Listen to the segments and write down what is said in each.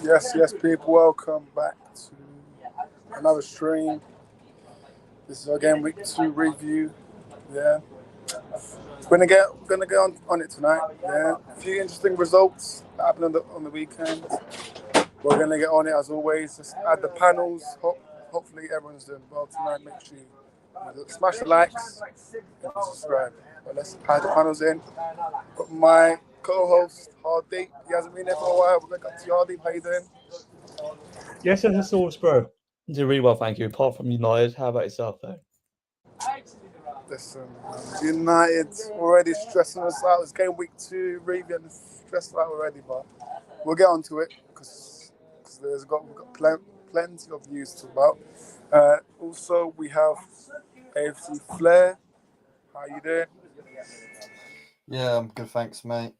Yes, people. Welcome back to another stream. This is our Game Week 2 review. Yeah, we're gonna get on it tonight. Yeah, a few interesting results that happened on the weekend. We're gonna get on it as always. Just add the panels. Hopefully everyone's doing well tonight. Make sure you smash the likes and subscribe. But let's add the panels in. Got my co-host Hardy. He hasn't been there for a while. We're gonna get to Hardy. How you doing? Yes, that's all, bro. Doing really well, thank you. Apart from United, how about yourself, though? Listen, United already stressing us out. It's Game Week 2, really getting stressed out already, but we'll get onto it because we've got plenty of news to talk about. Also, we have AFC Flair. How you doing? Yeah, I'm good, thanks, mate.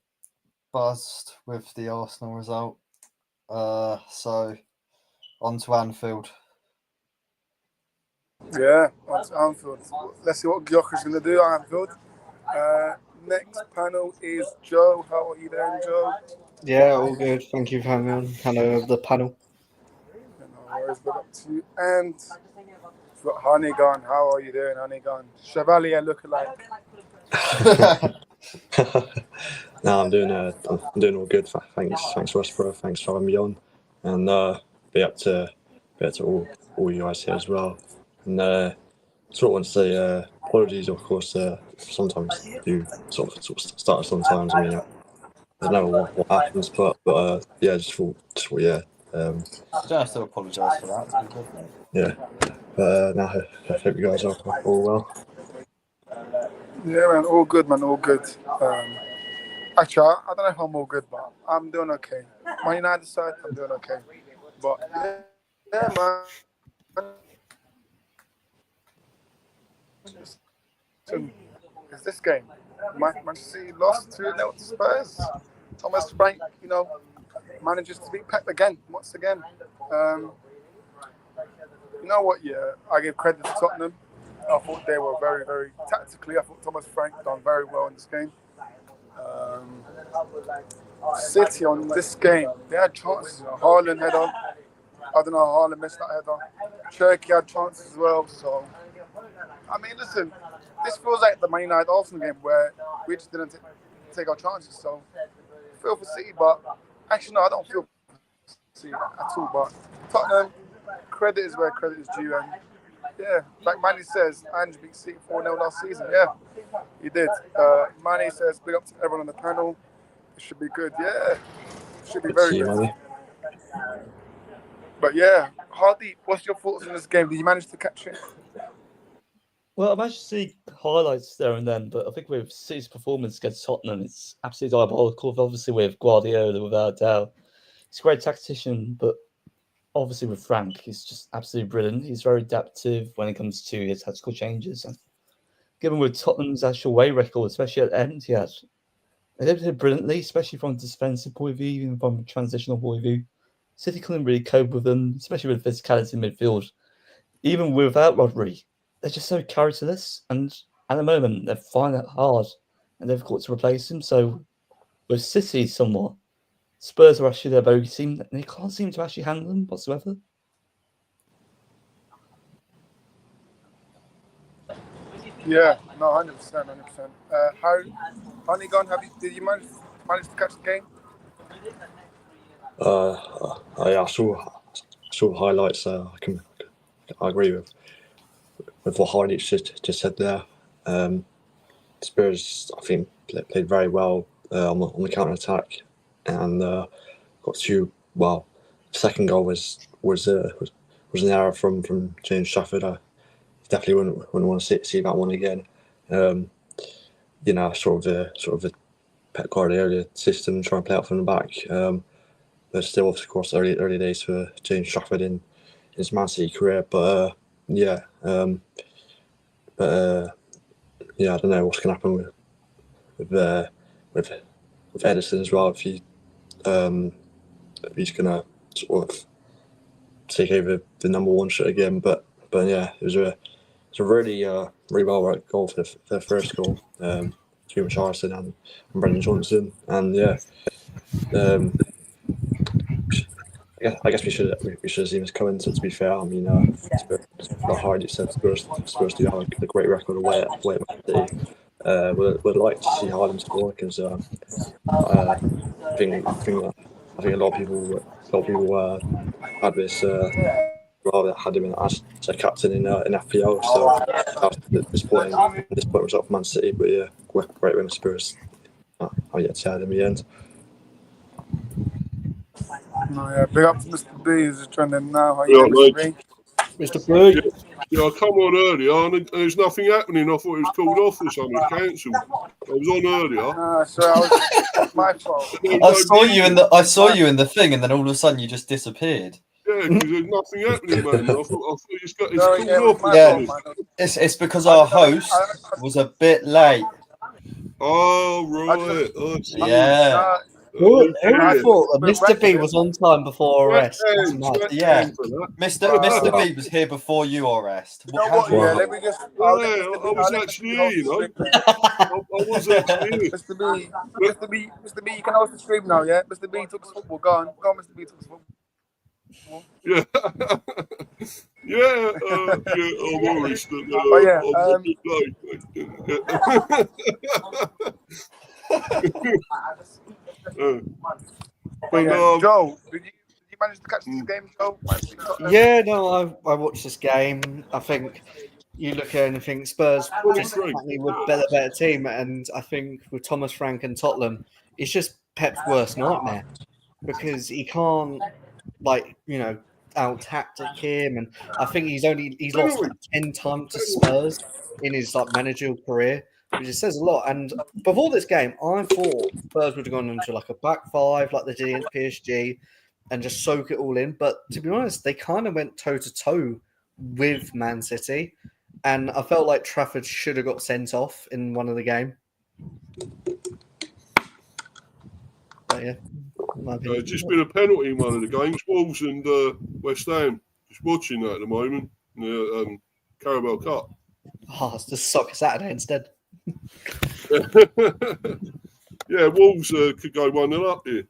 Buzzed with the Arsenal result. So on to Anfield. Yeah, on to Anfield. Let's see what Gyokeres is going to do at Anfield. Next panel is Joe. How are you doing, Joe? Yeah, all good. Thank you for having me on. Hello, the panel. No worries, big up to you. And we've got Honeygun. How are you doing, Honeygun? Chevalier lookalike. No, I'm doing all good. Thanks, Westboro. Thanks for having me on, and be up to all you guys here as well. And sort of want to say apologies, of course. Sometimes you sort of start sometimes. I mean, I don't know what happens, but yeah, just thought yeah. You don't have to apologise for that. It's good, mate. Yeah, but now I hope you guys are all well. Yeah, man, all good, man, all good. Actually, I don't know if I'm all good, but I'm doing okay. My United side, I'm doing okay. But yeah, man. Is this game? Manchester City lost 2-0 to Spurs. Thomas Frank, manages to beat Pep again, once again. You know what? Yeah, I give credit to Tottenham. I thought they were very, very tactically. I thought Thomas Frank done very well in this game. City on this game, they had chances. Haaland header. I don't know how Haaland missed that header. Cherky had chances as well. So, I mean, listen, this feels like the Man United Arsenal game where we just didn't take our chances. So, I feel for City, but actually, no, I don't feel for City at all. But Tottenham, credit is where credit is due. And yeah, like Manny says, Ange beat City 4-0 last season. Yeah, he did. Manny says, big up to everyone on the panel. It should be good. Yeah, it should be very good. But yeah, Hardy, what's your thoughts on this game? Did you manage to catch it? Well, I've actually seen highlights there and then, but I think with City's performance against Tottenham, it's absolutely diabolical. Obviously, with Guardiola, without doubt, he's a great tactician, but obviously with Frank, he's just absolutely brilliant. He's very adaptive when it comes to his tactical changes. And given with Tottenham's actual away record, especially at the end, they did brilliantly, especially from a defensive point of view, even from a transitional point of view. City couldn't really cope with them, especially with physicality in midfield. Even without Rodri, they're just so characterless, and at the moment they're finding it hard and difficult to replace him. So with City somewhat, Spurs are actually their bogey team, and they can't seem to actually handle them whatsoever. Yeah, no, 100%. Honeygun, did you manage to catch the game? Yeah, I saw the highlights. I agree with what Hardy just said there. Spurs, I think, played very well on the counter attack, and got two. Well, the second goal was an error from James Trafford. I definitely wouldn't want to see that one again. Sort of the Pep Guardiola system, trying to play out from the back. But still, of course, early days for James Trafford in his Man City career. But I don't know what's going to happen with Edison as well. If he's going to sort of take over the number one shot again. But yeah, it was a really well worked goal for the first goal. Between Richarlison and Brendan Johnson, and yeah. I guess we should have seen this coming. To be fair, I mean, the hard you said Spurs do have a great record away at Man City. Would like to see Haaland score because I think that a lot of people had this rather had him as a captain in FPL. So that was disappointing result for Man City. But yeah, great win for Spurs. I get sad in the end. No, yeah, big up to Mr. B who's trending now. How Yeah, you doing, Mr. B? Mr. B. Yeah, I come on earlier and there's nothing happening. I thought it was called off or something, cancelled. I was on earlier. Nah, sorry, it's my fault. I saw you in the thing, and then all of a sudden you just disappeared. Yeah, because there's nothing happening, man. I thought it's called off. Yeah, it's because our host was a bit late. Oh, right. Yeah. Who thought that Mr. B was on time before arrest? Yeah, Mr. B was here before you, arrest. You know what? Yeah, let me just. I was actually here, you know. I was actually here. Mr. B, you can host the stream now, yeah? Mr. B took his football. Go on, Mr. B took his football. Yeah. I'm honest. Joe, did you manage to catch this game, Joe? Yeah, no, I watched this game. I think you look at it and think Spurs just apparently were better team, and I think with Thomas Frank and Tottenham, it's just Pep's worst nightmare because he can't out tactic him, and I think he's lost 10 times to Spurs in his managerial career, which just says a lot. And before this game, I thought Spurs would have gone into a back five like they did against PSG and just soak it all in. But to be honest, they kind of went toe to toe with Man City, and I felt like Trafford should have got sent off in one of the game. But yeah. It's just been a penalty in one of the games, Wolves and West Ham. Just watching that at the moment, the Carabao Cup. Oh, it's just Soccer Saturday instead. Yeah, Wolves could go 1-0 up here.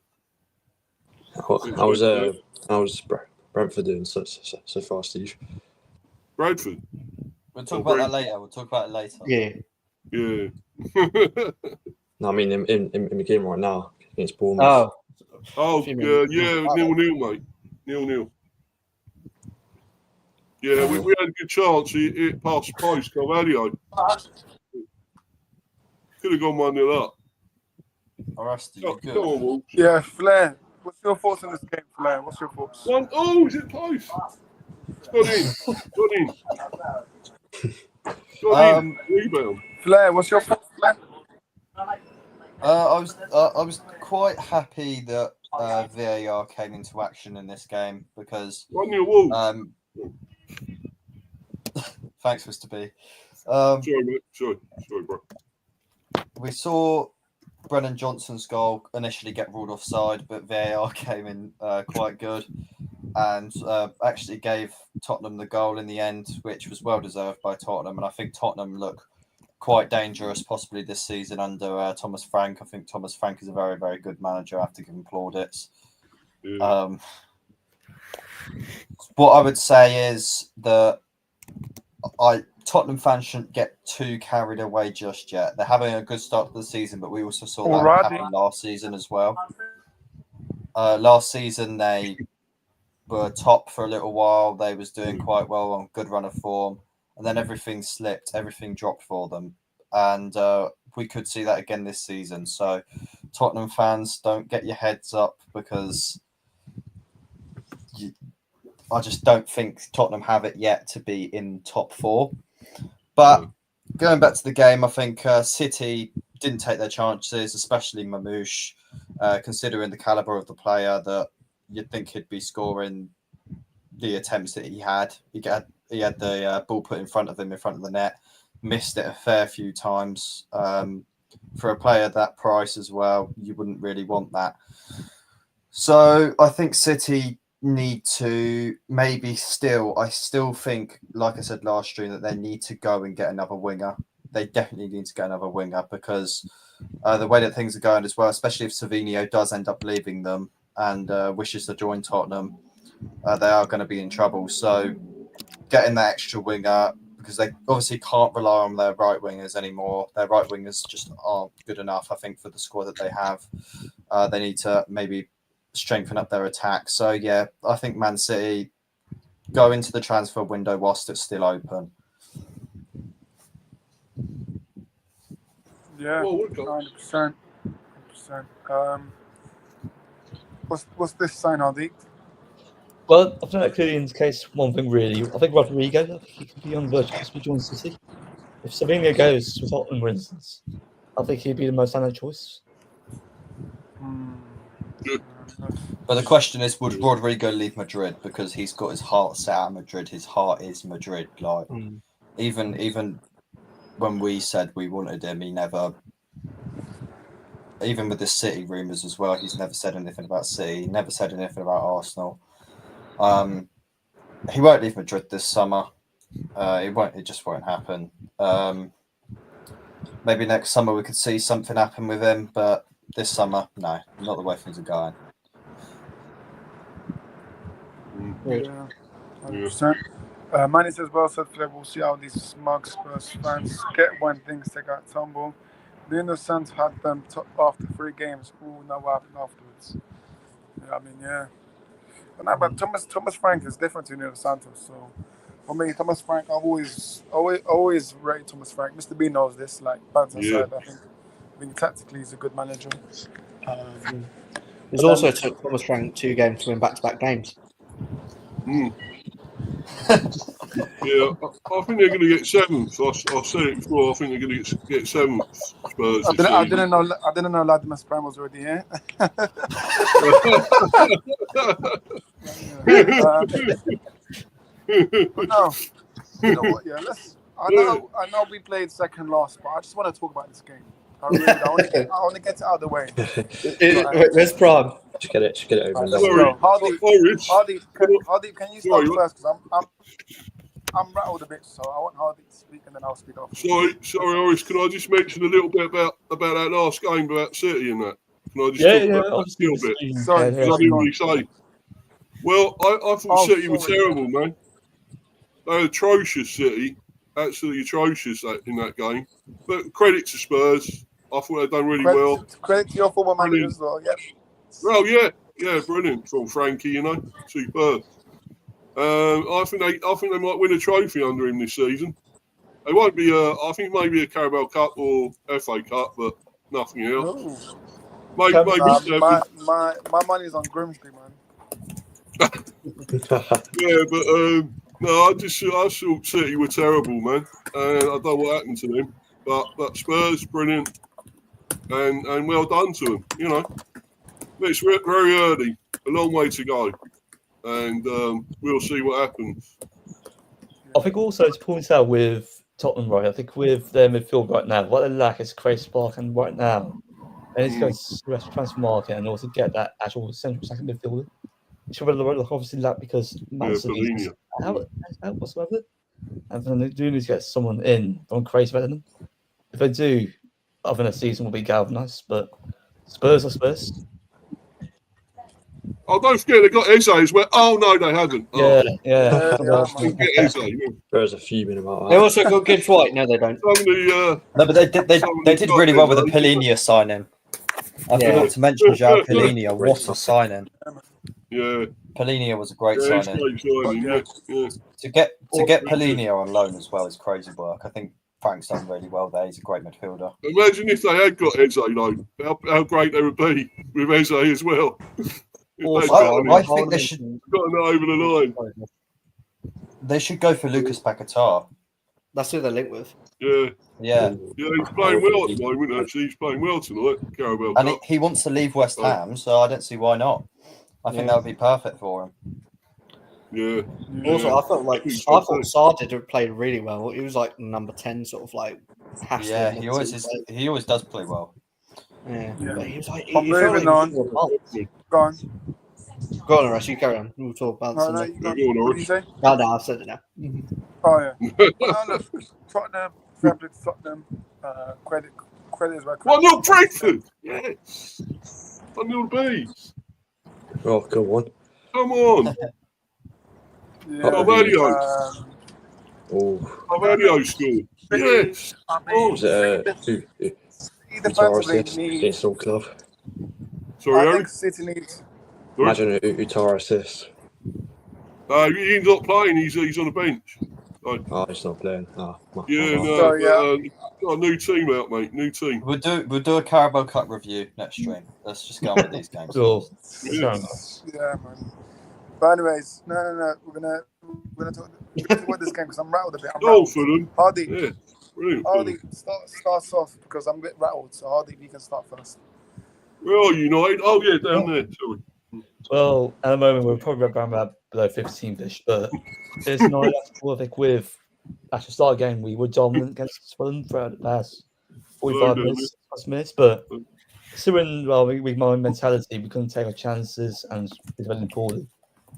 I was Brentford doing so far, Steve? Bradford. We'll talk about that later. Yeah. No, I mean in the game right now against Bournemouth. Oh, yeah, 0-0, mate. 0-0. Yeah, we had a good chance. It passed Price, Carvalho. Could have gone 1-0 up. Come on, Wolves. Yeah, Flair. What's your thoughts on this game, Flair? What's your thoughts? Is it close? Got in. Rebound. Flair, what's your thoughts, Flair? I was quite happy that VAR came into action in this game because thanks, Mr. B. Sorry, mate. Sorry, bro. We saw Brennan Johnson's goal initially get ruled offside, but VAR came in quite good and actually gave Tottenham the goal in the end, which was well deserved by Tottenham. And I think Tottenham look quite dangerous possibly this season under Thomas Frank. I think Thomas Frank is a very, very good manager. I have to give him plaudits. Yeah. What I would say is that Tottenham fans shouldn't get too carried away just yet. They're having a good start to the season, but we also saw that happen last season as well. Last season, they were top for a little while. They was doing quite well on good run of form. And then everything slipped, everything dropped for them. And we could see that again this season. So Tottenham fans, don't get your heads up because I just don't think Tottenham have it yet to be in top four. But going back to the game, I think City didn't take their chances, especially Mamouche, considering the calibre of the player that you'd think he'd be scoring the attempts that he had. He had the ball put in front of him, in front of the net, missed it a fair few times. For a player that price as well, you wouldn't really want that. So I think City need to I still think, like I said last stream, that they need to go and get another winger. They definitely need to get another winger because the way that things are going as well, especially if Savinho does end up leaving them and wishes to join Tottenham, they are going to be in trouble. So getting that extra winger, because they obviously can't rely on their right wingers anymore. Their right wingers just aren't good enough, I think, for the squad that they have. They need to maybe strengthen up their attack. So, yeah, I think Man City go into the transfer window whilst it's still open. Yeah, Well, we've got- 100%. 100%. What's this sign, Hardik? Well, I think that clearly indicates one thing, really. I think Rodrigo, I think he could be on the verge of possibly joining City. If Savinho goes to Tottenham, for instance, I think he'd be the most standard choice. But the question is, would Rodrigo leave Madrid? Because he's got his heart set at Madrid. His heart is Madrid. Like, even when we said we wanted him, he never... Even with the City rumours as well, he's never said anything about City. He never said anything about Arsenal. He won't leave Madrid this summer. It just won't happen. Maybe next summer we could see something happen with him, but this summer, no, not the way things are going. Yeah, 100%. Manny says, well said, Fred. We'll see how these smug Spurs fans get when things take a tumble. The Inner Suns had them after 3 games. Ooh, now what happened afterwards? Yeah, I mean, yeah. But Thomas Frank is different to Nuno Santos. So for me, Thomas Frank, I've always rated Thomas Frank. Mr. B knows this. Like, bands aside, I think tactically he's a good manager. He's also took Thomas Frank 2 games to win back-to-back games. Yeah, I think they're going to get 7th. I've said it before. I think they're going to get 7th. Spurs. I didn't know Latimus Prime was already here. But no, you know what? Yeah, I know we played second last, but I just want to talk about this game. I want to get it out of the way. Where's Prime? Just get it over. Let's go. Hardeep, can you start first? Because I'm rattled a bit, so I want Hardeep to speak, and then I'll speak after. Sorry, Horace. Can I just mention a little bit about that last game about City and that? Can I just talk about that a little bit? Sorry, I didn't really say. Well, I thought City were terrible, man. They were atrocious, City. Absolutely atrocious in that game. But credit to Spurs. I thought they'd done really well. Credit to your former manager as well, yeah. Well, yeah, brilliant from Frankie, you know, superb. I think they might win a trophy under him this season. It won't be I think maybe a Carabao Cup or FA Cup, but nothing else. Maybe my money's on Grimsby, man. Yeah, but no, I thought City were terrible, man, and I don't know what happened to them. But Spurs, brilliant, and well done to them. You know, it's very early, a long way to go, and we'll see what happens. I think also to point out with Tottenham, right? I think with their midfield right now, what they lack is Craig Spark, and right now, they need to go to the transfer market and also get that actual central second midfielder. Which will obviously lack because Man City is out whatsoever. And then they do need to get someone in from crazy better than them. If they do, I think the season will be galvanised. But Spurs are Spurs. Oh, don't forget they got Eze as well. Oh no, they haven't. Yeah. Get Eze. Spurs are fuming about that. They also got Gibbs White. No, they don't. No, but they did really well with the Polinia signing. I forgot to mention João Polinia. What a signing! Yeah, Polinia was a great signing. Yeah. To get Polinia on loan as well is crazy work. I think Frank's done really well there. He's a great midfielder. Imagine if they had got Eze though, how great they would be with Eze as well. I think they should gotten that over the line. They should go for Lucas Paquetá. That's who they're linked with. Yeah, he's playing well at the moment. Actually, he's playing well tonight. Carabao and Cup. he wants to leave West Ham, so I don't see why not. I think that would be perfect for him. Yeah. Also, I thought Sarr did played really well. He was like number 10, sort of like. Yeah, he always does play well. Yeah. But he was like. Moving on. Go on. Go on, Russ. You carry on. We'll talk about No, something. what did you say? No, I've said it now. Oh yeah. No, look, Tottenham, Fabrik, Tottenham. Credit is where credit. 1-0 Brentford. Yes. 1-0 Bees. Oh, good one. Come on. Yeah. Carvalho. Oh, Carvalho scored. Yes. I mean, was it City Utara defensively assist needs. against all club? Sorry, I Harry. think City needs. Sorry? Imagine Utara assist. He's not playing. He's on the bench. Oh, he's not playing. Oh, my Yeah, bad. no. Sorry, Got a new team out, mate. New team. We'll do a Carabao Cup review next stream. Let's just go on with these games. Sure. Yeah. Yeah, man. But anyways, no. We're gonna talk about this game because I'm rattled a bit. I'm Oh, rattled. Fulham. Hardy, Yeah. Brilliant. Hardy, starts off because I'm a bit rattled. So Hardy, you can start first. Where are you, United? Oh, yeah, down there. Sorry. Well, at the moment, we're probably around about below 15th-ish, but it's not I think with at the start of the game, we were dominant against Fulham throughout the past 45 minutes, plus minutes, but still in with my mentality, we couldn't take our chances and it's very important.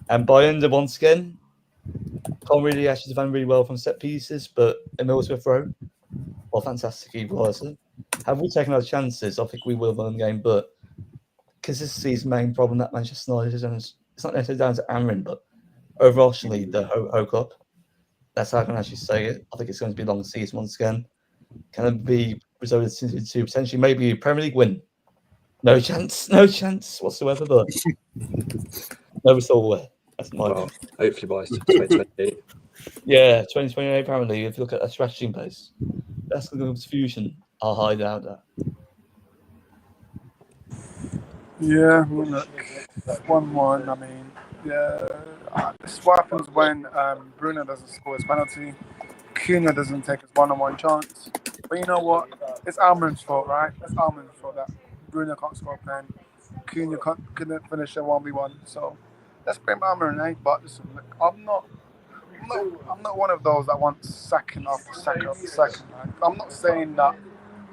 And by end of once again, can't really actually defend really well from set pieces, but Emil Smith Rowe, well, fantastic equaliser. Have we taken our chances? I think we will have won the game, but consistency is the main problem that Manchester United is, and it's not necessarily down to Amrin, but overarchingly the Ho Cup. That's how I can actually say it. I think it's going to be a long season once again. Can it be resulted into potentially maybe a Premier League win? No chance whatsoever, but no result away. That's my Well, hopefully by 2028. Yeah, 2028 apparently, if you look at a strategy in place. That's the confusion. I'll hide out there. Yeah, I mean, look, 1-1. I mean, yeah, this is what happens when Bruno doesn't score his penalty. Cunha doesn't take his one-on-one chance. But you know what? It's Almiron's fault, right? It's Almiron's fault that Bruno can't score a pen. Cunha couldn't finish a 1v1. So let's blame Almiron, eh? But listen, look, I'm not one of those that wants second after second after second. Right? I'm not saying that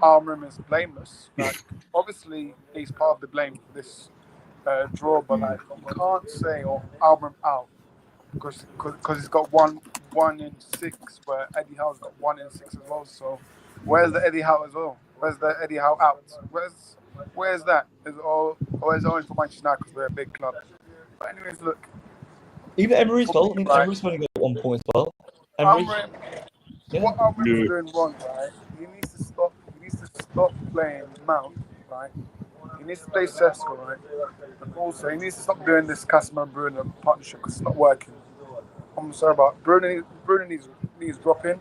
Almiron is blameless. Like, obviously, he's part of the blame for this draw, but like, you can't say Almiron out because he's got one in 6, where Eddie Howe's got 1 in 6 as well. So where's the Eddie Howe as well? Where's the Eddie Howe out? Where's that? Is it all, or is it only for Manchester United because we're a big club? But anyways, look. Even Emery's fault. I mean, Emery's only got 1 point as well. Emery, What Almiron's doing wrong, right? He needs to stop playing Mount, right? He needs to play Sesko, right? And also, he needs to stop doing this Casemiro and Bruno partnership because it's not working. I'm sorry about Bruno needs dropping,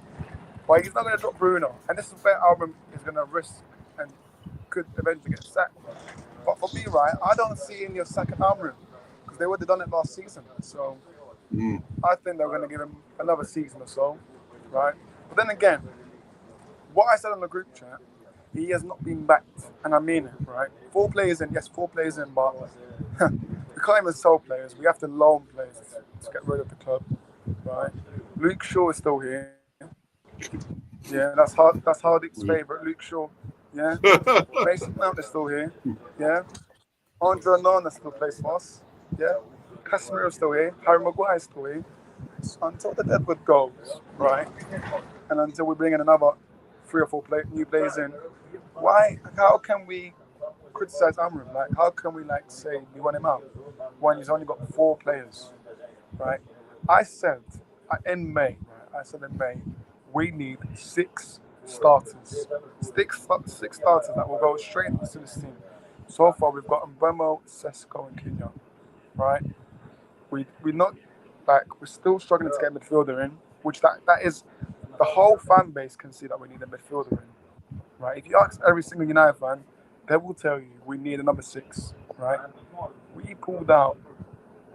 but he's not going to drop Bruno. And this is where Almiron is going to risk and could eventually get sacked. But for me, right, I don't see in your second Almiron because they would have done it last season. So I think they're going to give him another season or so, right? But then again, what I said on the group chat, he has not been backed, and I mean it, right? 4 players in, yes, 4 players in, but we can't even sell players. We have to loan players to get rid of the club, right? Luke Shaw is still here. Yeah, that's Hardick's favourite, Luke Shaw. Yeah, Mason Mount is still here. Yeah, Andre Onana still plays for us. Yeah, Casemiro is still here. Harry Maguire is still here. Until the Deadwood goes, right? And until we bring in another 3 or 4 new players in, how can we criticize Almiron? Like, how can we say we want him out when he's only got 4 players, right? I said in May, we need 6 starters, 6 starters that will go straight into this team. So far, we've got Mbemo, Sesko, and Cunha, right? We're not we're still struggling to get a midfielder in, which that is. The whole fan base can see that we need a midfielder in, right? If you ask every single United fan, they will tell you we need a number 6, right? We pulled out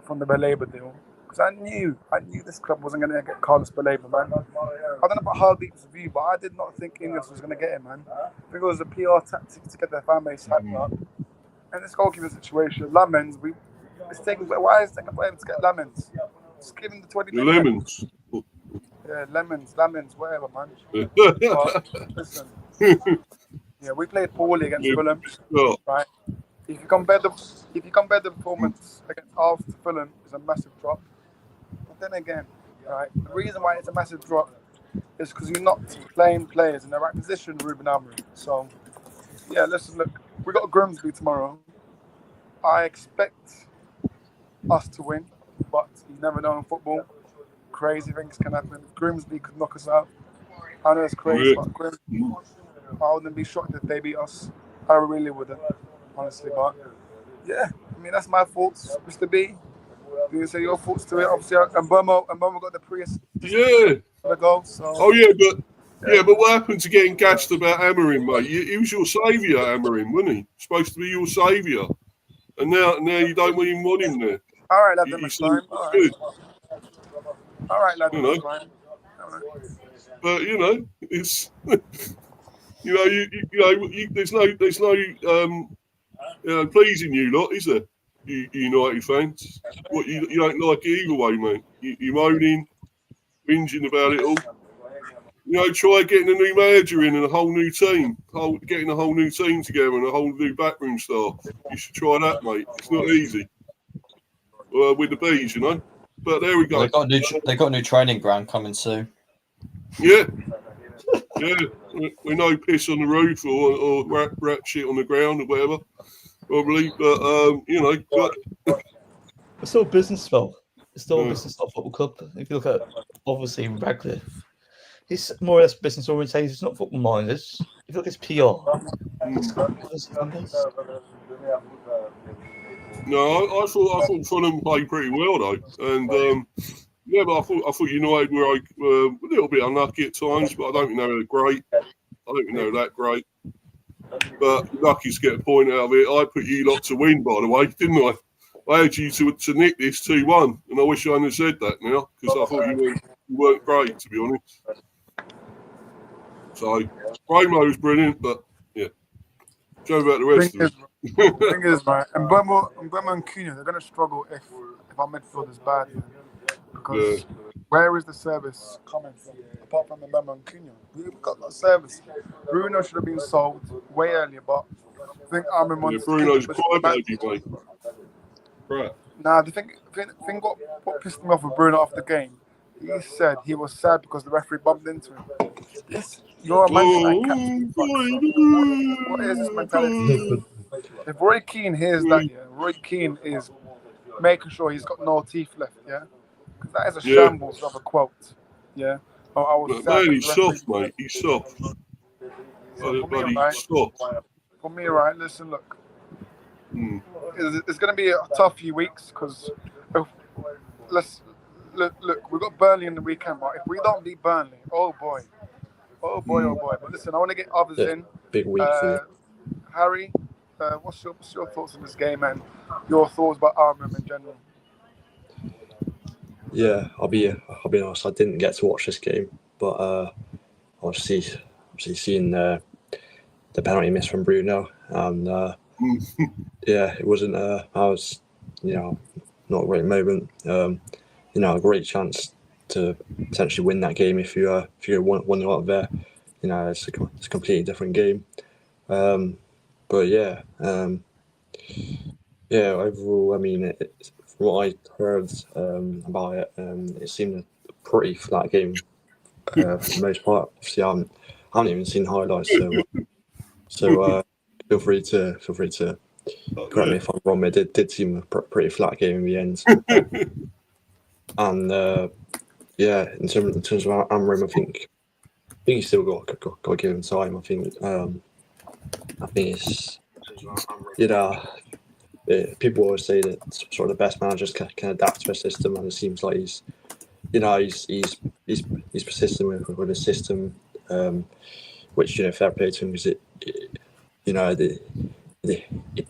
from the Baleba deal because I knew this club wasn't going to get Carlos Baleba, man. I don't know about Hardeep's view, but I did not think Ingles was going to get him, man. I think it was a PR tactic to get their fan base hyped up. And this goalkeeper situation, Lamens, why is it taking forever to get Lamens? Just give him the 20 million. Lemons. Yeah, lemons, whatever, man. But listen, yeah, we played poorly against Fulham, right? If you compare the performance against Arsenal to Fulham, it's a massive drop. But then again, right, the reason why it's a massive drop is because you're not playing players in the right position, Ruben Amorim. So, yeah, listen, look, we got Grimsby tomorrow. I expect us to win, but you never know in football. crazy things can happen. If Grimsby could knock us out, I know it's crazy, Yeah. but Grimsby, I wouldn't be shocked if they beat us. I really wouldn't, honestly. But yeah, I mean that's my thoughts, Mr. B. Do you say your thoughts to it? Obviously, and Burma got the pre-assist Yeah. for the goal. So Oh yeah, but what happened to getting gassed about Amorim, mate? He was your saviour, Amorim, wasn't he? Supposed to be your saviour, and now you don't even want him there. all right, lad, He it's seems fine. All good, right, lad, you know. it's fine. All right. But you know, it's there's no pleasing you lot, is there? You United fans, what you don't like it either way, mate. You moaning, whinging about it all. Try getting a new manager in and a whole new team, getting a whole new team together and a whole new backroom staff. You should try that, mate. It's not easy with the bees, But there we go. They got a new training ground coming soon. Yeah. We know piss on the roof or rat shit on the ground or whatever, probably. But It's still a business spell. It's still a business style football club. If you look at obviously Radcliffe, he's more or less business oriented. It's not football minded. If you look at his PR, no, I thought Fulham played pretty well though, and but I thought United were a little bit unlucky at times, but I don't think they were great. I don't think they were that great. But lucky to get a point out of it. I put you lot to win, by the way, didn't I? I had you to nick this 2-1, and I wish I hadn't said that now because I thought you weren't great, to be honest. So, Ramo was brilliant, but yeah. Joe about the rest of it. Thing is, right, and Burma and Cunha, they're going to struggle if our midfield is bad. Because where is the service coming from? Apart from the Burma and Cunha. We've got no service. Bruno should have been sold way earlier, but I think Armin wants Bruno's quite bad, mate. Right. Nah, the thing what pissed me off with Bruno after the game, he said he was sad because the referee bumped into him. You're a Man United captain. What is this mentality? If Roy Keane hears that, Roy Keane is making sure he's got no teeth left, because that is a shambles of a quote, I was sad. Man, he's soft, mate. He's soft. For me, right, listen, look. It's going to be a tough few weeks because look, we've got Burnley in the weekend, but if we don't beat Burnley, oh boy. But listen, I want to get others in. Big week for you. Harry, what's your thoughts on this game and your thoughts about Arnhem in general? Yeah, I'll be honest. I didn't get to watch this game, but obviously seeing the penalty miss from Bruno, and it wasn't. I was, not a great moment. A great chance to potentially win that game if you won out there. It's a completely different game. Overall, I mean, from what I heard about it, it seemed a pretty flat game for the most part. Obviously, I haven't even seen highlights, so feel free to correct me if I'm wrong. It did seem a pretty flat game in the end. And in terms of Amorim, I think he's still got to give him time. I think it's people always say that sort of the best managers can adapt to a system, and it seems like he's persistent with his system, which fair play to him because it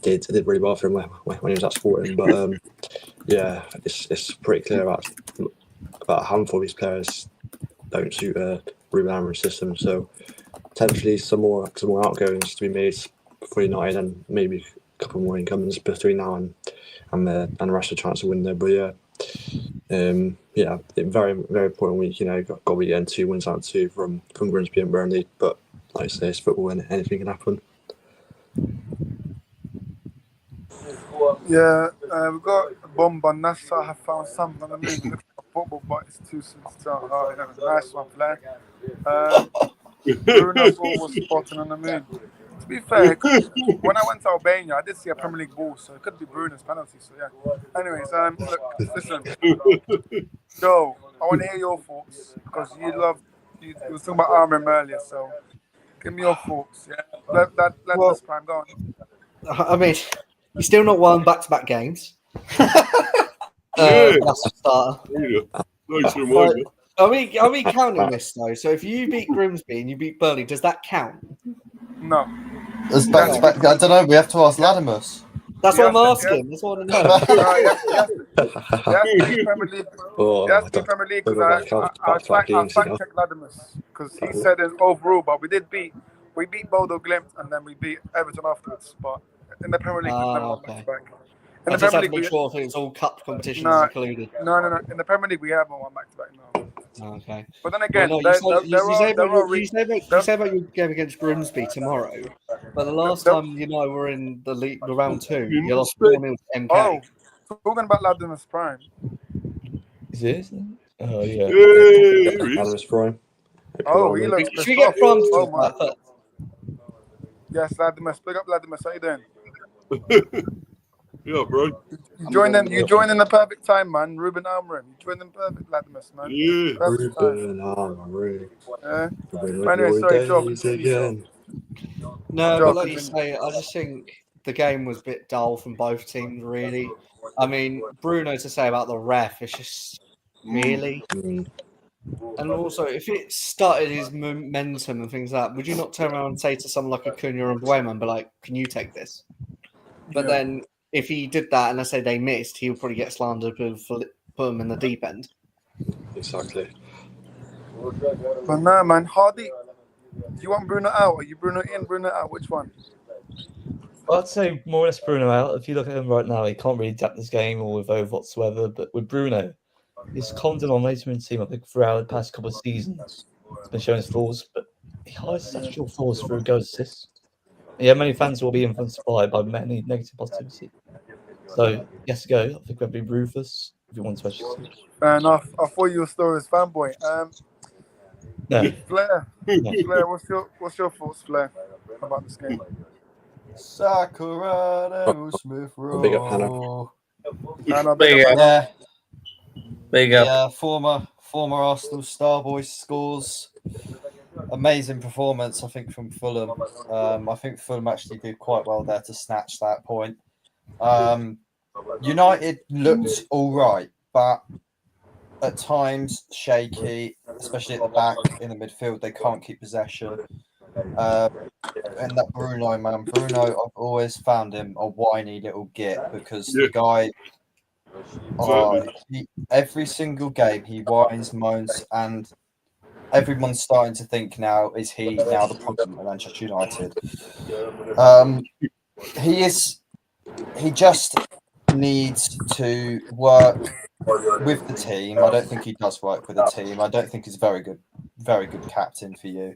did really well for him when he was at Sporting, but it's pretty clear about a handful of these players don't suit Ruben Amorim's system. So potentially some more outgoings to be made for United, and maybe a couple more incomings between now and the rest of the transfer window. But very very important week. Got to be getting 2 wins out of 2 from Grimsby and Burnley. But like I say, it's football and anything can happen. Yeah, we've got Bomba Nassa. I have found something on the move. Looking for football, but it's too soon to tell. Nice one, Flair. Bruno's always spotting on the moon. To be fair, when I went to Albania, I did see a Premier League ball, so it could be Bruno's penalty. So yeah. Anyways, look, listen. Yo, I want to hear your thoughts because you were talking about Armin earlier, so give me your thoughts. Yeah, let Well- this prime go on. I mean, he's still not won back-to-back games. Yeah. That's a starter. Yeah. Nice reminder. Are we counting this though? So if you beat Grimsby and you beat Burnley, does that count? No, There's back to back. I don't know. We have to ask Latimus. That's You what I'm have to- asking. That's what I want to know. no, you have to be Premier League. Oh, It has to I be don't Premier League know because about I back-to-back games, you know. fact checked Latimus because he said in overall, but we beat Bodo Glimt and then we beat Everton afterwards. But in the Premier League, we've never won Okay. back-to-back. In I the just Premier had to make League, sure if it was all cup competitions No. included. no. In the Premier League, we haven't won back-to-back now. Okay. But then again, Well, no, there you say are about your game against Grimsby tomorrow, but the last there- time were in the league, the round 2, You you lost must 4-0 to MK. Oh, talking about Latimus Prime. Is it? Isn't it? Oh yeah. Yeah, here he is. Latimus Prime. Oh, he looks Should pissed we get off. Prime to Oh talk my. about that? Yes, Latimus. Big up Latimus. How you doing? Yeah, bro. You joined in the perfect time, man. Ruben Almiron. You joined in perfect, Latimus, man. Yeah. Perfect time. Ruben Almiron. Yeah. Ruben Anyway, sorry, Joe. days Continue, Joe. again. No, Joe, but like you continue. say, I just think the game was a bit dull from both teams, really. I mean, Bruno to say about the ref, it's just really. Mm. And also, if it started his momentum and things like that, would you not turn around and say to someone like Acuna and Buema and be like, can you take this? But Yeah. then if he did that and I say they missed, he would probably get slandered for put him in the deep end. Exactly. But nah, man. Hardy. Do you want Bruno out? Are you Bruno in, Bruno out? Which one? I'd say more or less Bruno out. If you look at him right now, he can't really adapt this game or with over whatsoever. But with Bruno, he's confident on later in the team. I think throughout the past couple of seasons, he's been showing his flaws, but he hides his actual flaws through goal assists. Yeah, many fans will be influenced by many negative positivity. So yes, go. I think we'll be ruthless if you want to actually. Fair enough. I thought you were still his fanboy. No, Flair. no. Flair, what's your thoughts, Flair, about this game? Sakura Smith Big up, Hannah. Hannah, Big up. Yeah, Big up. yeah. Former Arsenal star boy scores. Amazing performance, I think, from Fulham. I think Fulham actually did quite well there to snatch that point. United looked all right, but at times shaky, especially at the back in the midfield. They can't keep possession. And that Bruno, man, I've always found him a whiny little git because the guy, every single game he whines, moans, and everyone's starting to think now, is he now the problem at Manchester United? He just needs to work with the team. I don't think he does work with the team. I don't think he's a very good captain for you.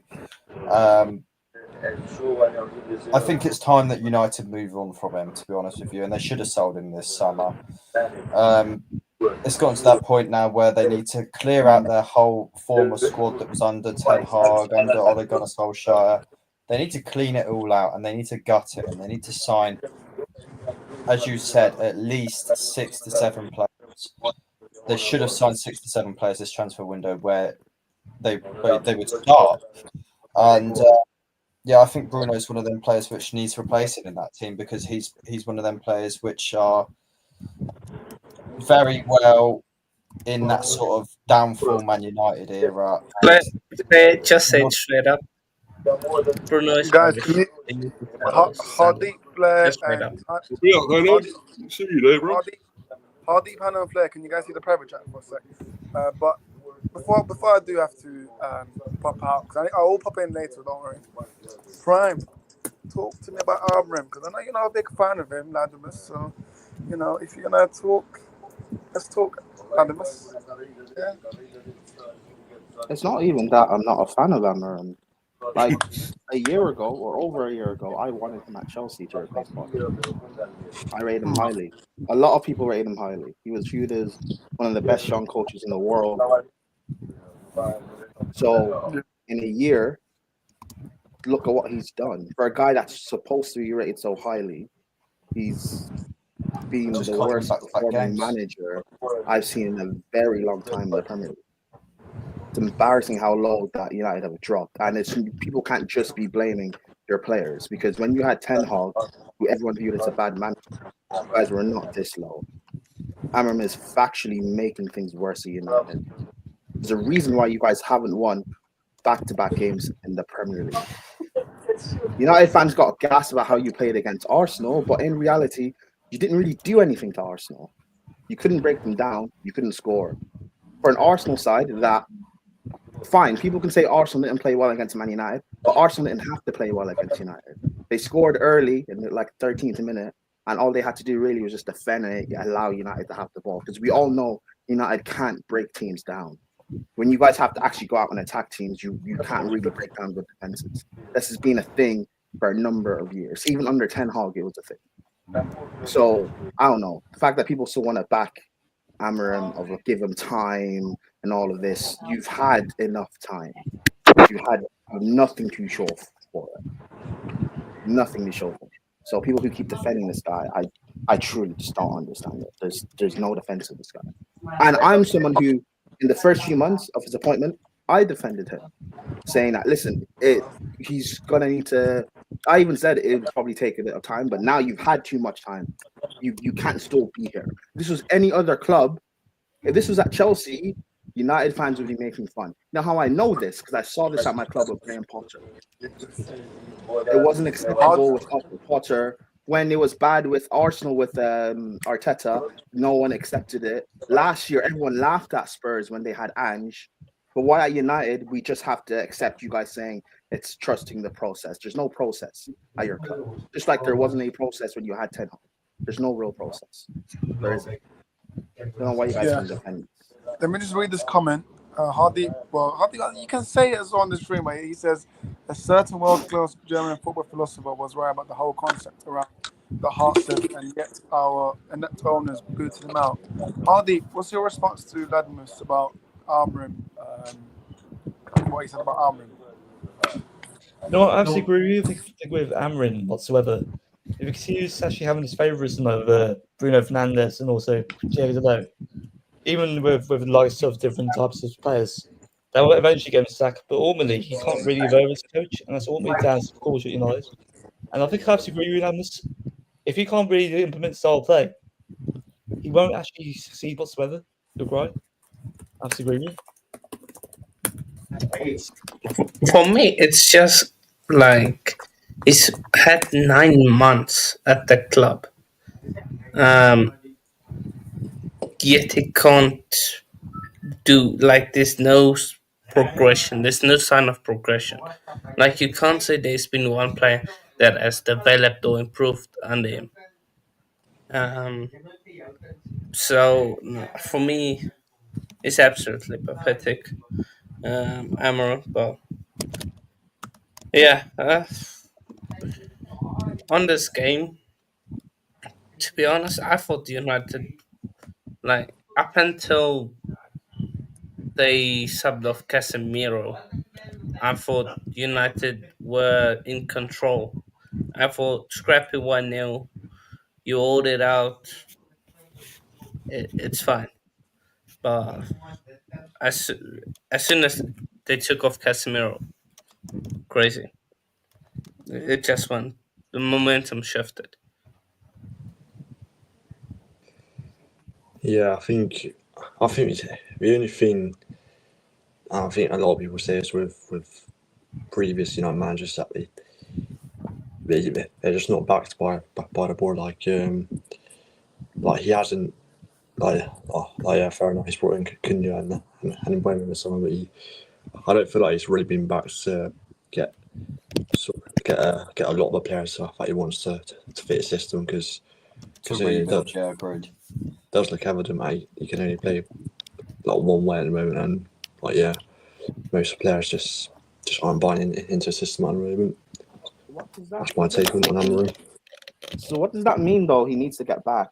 I think it's time that United move on from him, to be honest with you, and they should have sold him this summer. It's gotten to that point now where they need to clear out their whole former squad that was under Ten Hag, under Ole Gunnar Solskjaer. They need to clean it all out, and they need to gut it, and they need to sign, as you said, at least 6 to 7 players. They should have signed 6 to 7 players this transfer window where they would start. And yeah, I think Bruno is one of them players which needs replacing in that team because he's one of them players which are very well in that sort of downfall Man United era. Just say it straight up. Bruno is Guys, rubbish. can you Hardeep, Flair, Just straight up. and Yeah, I see you there, bro. Hardeep, Hannah, and Flair. Can you guys see the private chat for a sec? But before I do have to pop out, because I will pop in later. Don't worry. Prime, talk to me about Armrim because I know you're not a big fan of him, Latimus. So if you're gonna talk, let's talk, Latimus. Yeah. It's not even that I'm not a fan of Amarim. Like a year ago or over a year ago, I wanted him at Chelsea to replace Potter. I rate him highly. A lot of people rate him highly. He was viewed as one of the best young coaches in the world. So in a year, look at what he's done. For a guy that's supposed to be rated so highly, he's been the worst performing manager I've seen in a very long time in the Premier League. It's embarrassing how low that United have dropped, and it's people can't just be blaming their players because when you had Ten Hag, who everyone viewed as a bad man, you guys were not this low. Amram is factually making things worse at United. There's a reason why you guys haven't won back-to-back games in the Premier League. United fans got gassed about how you played against Arsenal, but in reality, you didn't really do anything to Arsenal. You couldn't break them down. You couldn't score. For an Arsenal side, that fine. People can say Arsenal didn't play well against Man United, but Arsenal didn't have to play well against United. They scored early in like 13th minute, and all they had to do really was just defend and allow United to have the ball. Because we all know United can't break teams down. When you guys have to actually go out and attack teams, you can't really break down good defenses. This has been a thing for a number of years. Even under Ten Hag, it was a thing. So I don't know. The fact that people still want to back Amarim or give him time and all of this, you've had enough time. You had nothing to show for it. Nothing to show for it. So people who keep defending this guy, I truly just don't understand it. There's no defense of this guy. And I'm someone who, in the first few months of his appointment, I defended him, saying that, listen, he's going to need to... I even said it would probably take a bit of time, but now you've had too much time. You can't still be here. If this was any other club, if this was at Chelsea, United fans would be making fun. Now, how I know this, because I saw this at my club with Graham Potter. It wasn't acceptable with Potter. When it was bad with Arsenal with Arteta, no one accepted it. Last year, everyone laughed at Spurs when they had Ange. But why at United, we just have to accept you guys saying it's trusting the process. There's no process at your club. Just like there wasn't a process when you had Ten Hag. There's no real process. There isn't. I don't know why you guys can defend. Let me just read this comment. Hardy, you can say it as on the stream. He says, a certain world-class German football philosopher was right about the whole concept around the heart set, and yet our inept owners booted him out. Hardy, what's your response to Ladimus about Amrim? What he said about Amrim? No, I absolutely agree with you. I think with Amrin whatsoever. Because he was actually having his favouritism over Bruno Fernandes and also Diego Dalot. Even with the likes of different types of players, they will eventually get him sacked. But ultimately, he can't really evolve as a coach, and that's ultimately down to coach at United. And I think I have to agree with Ladimus. If he can't really implement style of play, he won't actually succeed whatsoever. You're right. I have to agree with you. For me, it's just like he's had 9 months at the club. Yet he can't do, like, there's no progression. There's no sign of progression. Like, you can't say there's been one player that has developed or improved under him. So for me, it's absolutely pathetic. Amaral, but yeah, on this game, to be honest, I thought United, like, up until they subbed off Casemiro, I thought United were in control. I thought scrappy 1-0, you hold it out, it's fine. But as soon as they took off Casemiro, crazy. It just went. The momentum shifted. Yeah, I think the only thing I think a lot of people say is with previous managers that they're just not backed by the board. Like he hasn't fair enough. He's brought in Cunha and Mbeumo or someone, but I don't feel like he's really been backed to get a lot of the players that he wants to fit his system because agreed. Does look evident, mate. You can only play like one way at the moment, and most players just aren't buying into the system at the moment. That's my take on Amarim. So what does that mean, though? He needs to get back.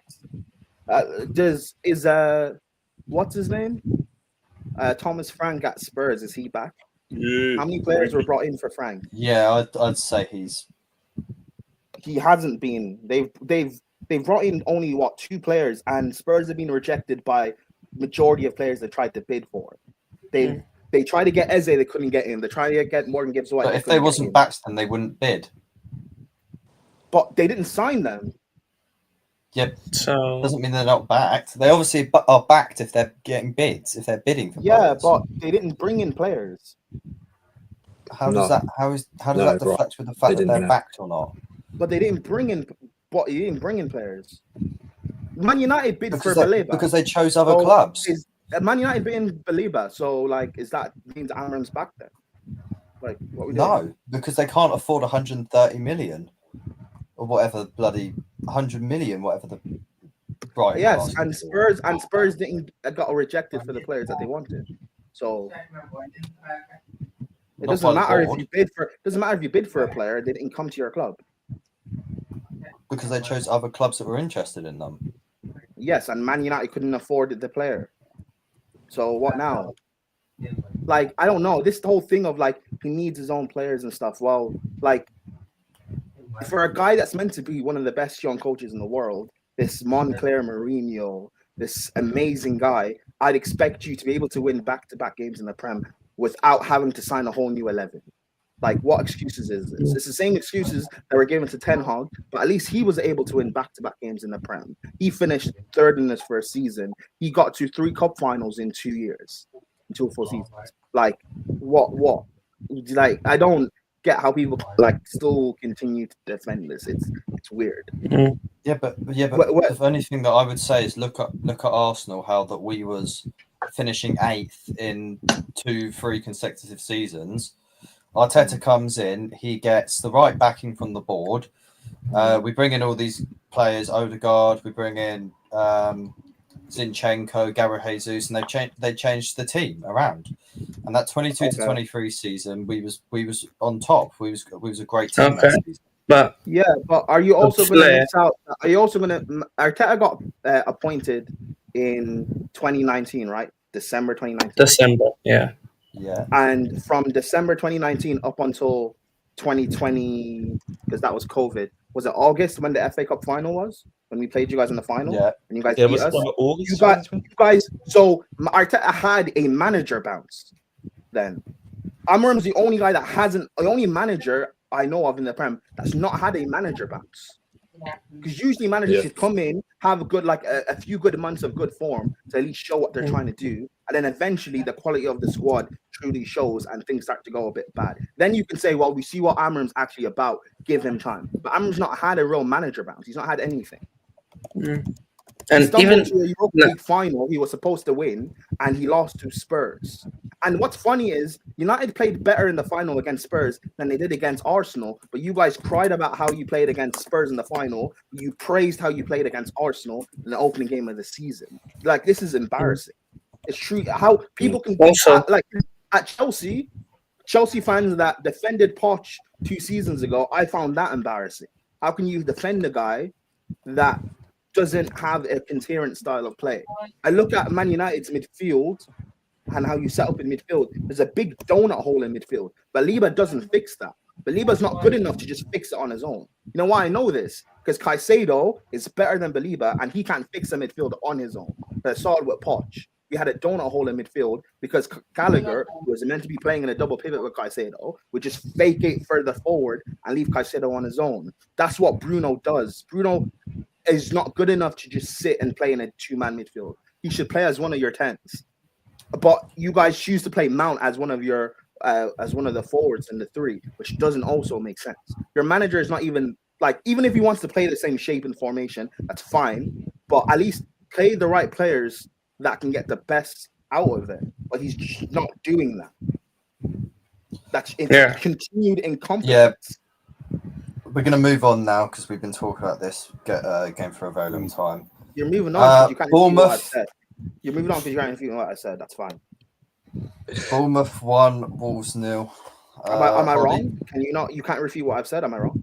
What's his name? Thomas Frank at Spurs. Is he back? Yeah. How many players were brought in for Frank? Yeah, I'd say he hasn't been. They've brought in only 2 players, and Spurs have been rejected by majority of players they tried to bid for. They tried to get Eze, they couldn't get him. They tried to get Morgan Gibbs White. But if they wasn't backs, then they wouldn't bid. But they didn't sign them. Yeah, So doesn't mean they're not backed. They obviously are backed if they're getting bids, if they're bidding for Yeah, players. but they didn't bring in players. How does that deflect with the fact that they're backed or not? But they didn't bring in. But you didn't bring in players. Man United bid Because for Baleba because they chose other clubs. Man United bid in Baleba, so like, is that means Amram's back then? Like, what we doing? No, because they can't afford 130 million or whatever bloody 100 million, whatever the right. Yes, and Spurs didn't got rejected for the players that they wanted. So it doesn't matter if you bid for a player, they didn't come to your club. Because they chose other clubs that were interested in them. Yes, and Man United couldn't afford the player. So what now? Like, I don't know. This whole thing of like he needs his own players and stuff. Well, like for a guy that's meant to be one of the best young coaches in the world, this Moncler Mourinho, this amazing guy, I'd expect you to be able to win back-to-back games in the Prem without having to sign a whole new 11. Like, what excuses is this? It's the same excuses that were given to Ten Hag, but at least he was able to win back-to-back games in the Prem. He finished third in his first season. He got to 3 cup finals in 2 years, in 2 full seasons. Like, what? Like, I don't get how people like still continue to defend this. It's weird. mm, Yeah, but the only thing that I would say is look at Arsenal, how that we was finishing 8th in 2-3 consecutive seasons. Arteta comes in, he gets the right backing from the board. We bring in all these players, Odegaard, we bring in Zinchenko, Gabriel Jesus, and they changed the team around. And that 22 to 23 season, we was on top. We was a great team. okay. But yeah, but are you also going to miss out? Are you also going to? Arteta got appointed in 2019, right? December 2019. December, yeah. Yeah. And from December 2019 up until 2020, because that was COVID. Was it August when the FA Cup final was? When we played you guys in the final? Yeah. And you guys beat us? August, you guys. So Arteta had a manager bounce then. Amram's the only guy that hasn't. The only manager I know of in the Prem that's not had a manager bounce. Because usually managers should come in, have a good a few good months of good form to at least show what they're trying to do, and then eventually the quality of the squad truly shows and things start to go a bit bad. Then you can say, well, we see what Amram's actually about, give him time. But Amram's not had a real manager bounce. He's not had anything. And even to a Europa League final, he was supposed to win, and he lost to Spurs. And what's funny is United played better in the final against Spurs than they did against Arsenal. But you guys cried about how you played against Spurs in the final. You praised how you played against Arsenal in the opening game of the season. Like, this is embarrassing. It's true how people can also like at Chelsea fans that defended Poch 2 seasons ago. I found that embarrassing. How can you defend a guy that doesn't have a coherent style of play? I look at Man United's midfield and how you set up in midfield. There's a big donut hole in midfield. Baleba doesn't fix that. Baleba's not good enough to just fix it on his own. You know why I know this? Because Caicedo is better than Baleba, and he can't fix a midfield on his own. I saw it with Poch. We had a donut hole in midfield because Gallagher, who was meant to be playing in a double pivot with Caicedo, would just vacate further forward and leave Caicedo on his own. That's what Bruno does. Bruno is not good enough to just sit and play in a 2-man midfield. He should play as one of your 10s. But you guys choose to play Mount as one of your as one of the forwards in the 3, which doesn't also make sense. Your manager is not even even if he wants to play the same shape and formation, that's fine. But at least play the right players that can get the best out of it. But he's just not doing that. That's continued incompetence. Yeah. We're going to move on now because we've been talking about this game for a very long time. You're moving on because you can't Bournemouth. what I said. You're moving on because you can't refute what I said. That's fine. Bournemouth 1, Wolves 0. Am I wrong? Can you not? You can't refute what I've said. Am I wrong?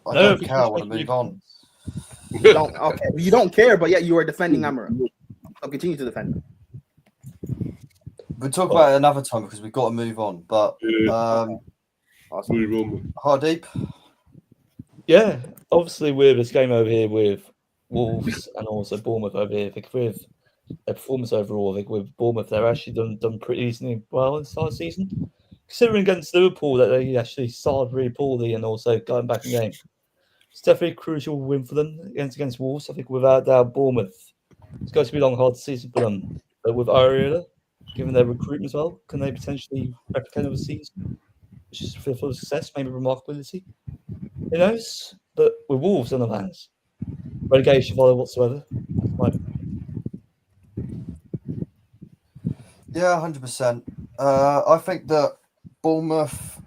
I don't care. I want to move on. You don't. Okay, you don't care, but yet you are defending Amara. I'll continue to defend him. We'll talk about it another time because we've got to move on. But Awesome. Move on. Hardeep. Yeah, obviously with this game over here with Wolves and also Bournemouth over here, I think with their performance overall. I think with Bournemouth, they're actually done pretty decently well in the start of the season. Considering against Liverpool that they actually started really poorly and also going back in the game. It's definitely a crucial win for them against Wolves. I think without doubt, Bournemouth, it's going to be a long, hard season for them. But with Ariola, given their recruitment as well, can they potentially replicate another season? Which is for full success, maybe remarkability. Who knows? But with Wolves on the hands, relegation follow whatsoever. That's my Yeah, 100%. I think that Bournemouth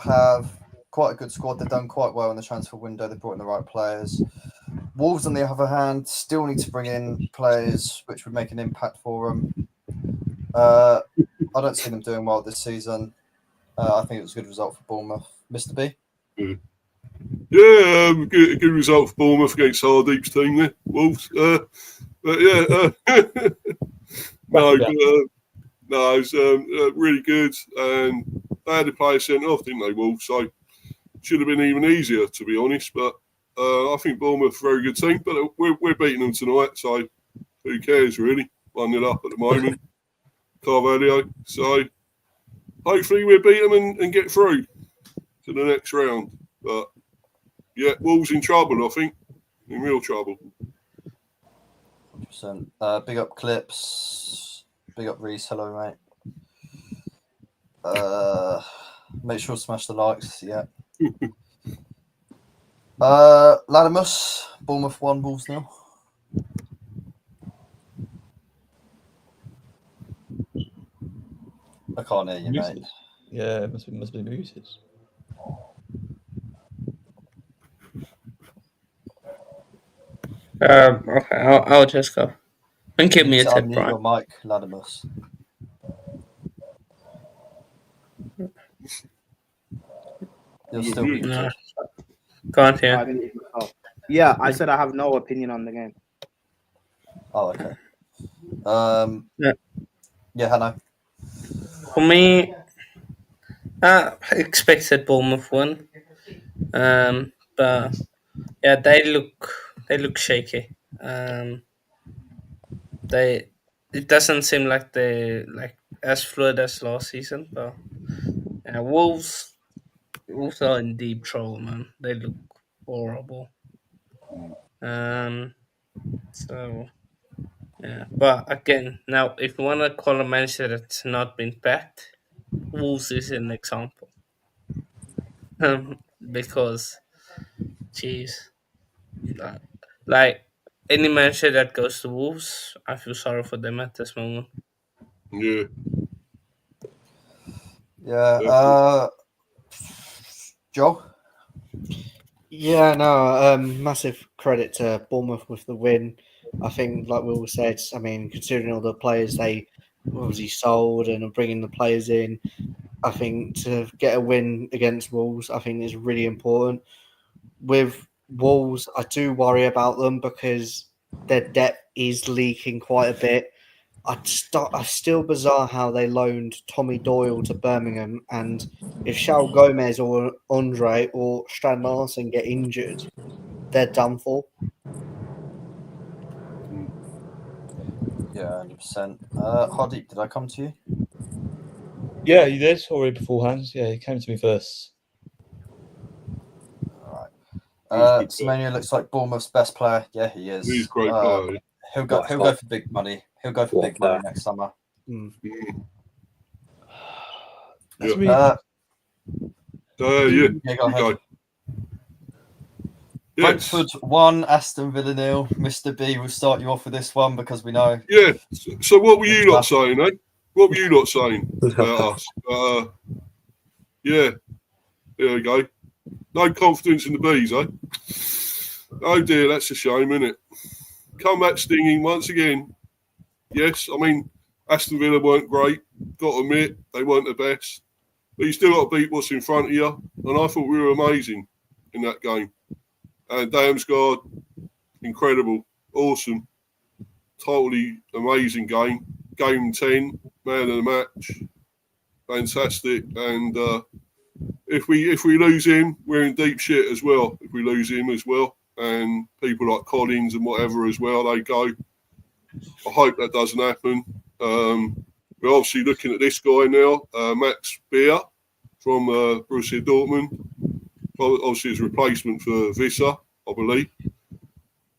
have quite a good squad. They've done quite well in the transfer window. They brought in the right players. Wolves, on the other hand, still need to bring in players which would make an impact for them. I don't see them doing well this season. I think it was a good result for Bournemouth. Mr. B? Yeah, good result for Bournemouth against Hardeep's team there, Wolves. But yeah, no, it's really good. And they had the player sent off, didn't they, Wolves? So should have been even easier, to be honest. But I think Bournemouth are a very good team. But we're beating them tonight, so who cares, really? 1-0 up at the moment. Carvalho. So hopefully we'll beat them and get through to the next round. But yeah, Wolves in trouble, I think. In real trouble. 100%. Big up Clips. Big up Reese. Hello, mate. Make sure to smash the likes. Yeah. Latimus. Bournemouth 1, Wolves 0. I can't hear you, mate. Yeah, it must be muted. Okay, I'll just go. And give me a tip, Unmute Brian. your mic, Latimus. You're still muted. No, can't hear. I didn't hear myself. Yeah, I said I have no opinion on the game. Oh, okay. Yeah, Hannah. for me, I expected Bournemouth win. But yeah, they look shaky. It doesn't seem like they like as fluid as last season. But yeah, Wolves are in deep trouble, man. They look horrible. So yeah, but again, now if you want to call a manager that's not been backed, Wolves is an example. Because, jeez, like any manager that goes to Wolves, I feel sorry for them at this moment. Yeah. Yeah. Joe? Yeah, no, massive credit to Bournemouth with the win. I think, like we all said, I mean, considering all the players they obviously sold and are bringing the players in, I think to get a win against Wolves, I think is really important. With Wolves, I do worry about them because their depth is leaking quite a bit. It's still bizarre how they loaned Tommy Doyle to Birmingham, and if Shao Gomez or Andre or Strand Larsen get injured, they're done for. Yeah, 100%. Hardeep, did I come to you? Yeah, you did already beforehand. Yeah, he came to me first. All right. Semenya looks like Bournemouth's best player. Yeah, he is. He's a great player. He'll go for big money. He'll go for big money next summer. Yeah. Go ahead. Brentford 1, Aston Villa 0. Mr. B, we'll start you off with this one because we know. Yeah. So what were you not saying, eh? What were you not saying about us? Yeah. There we go. No confidence in the bees, eh? Oh dear, that's a shame, isn't it? Come back stinging once again. Yes, I mean, Aston Villa weren't great. Got to admit, they weren't the best. But you still got to beat what's in front of you. And I thought we were amazing in that game. And Damsgaard, incredible, awesome, totally amazing game. Game 10, man of the match, fantastic. And if we lose him, we're in deep shit as well. If we lose him as well, and people like Collins and whatever as well, they go. I hope that doesn't happen. We're obviously looking at this guy now, Max Beer from Borussia Dortmund. Obviously, his replacement for Visser, I believe.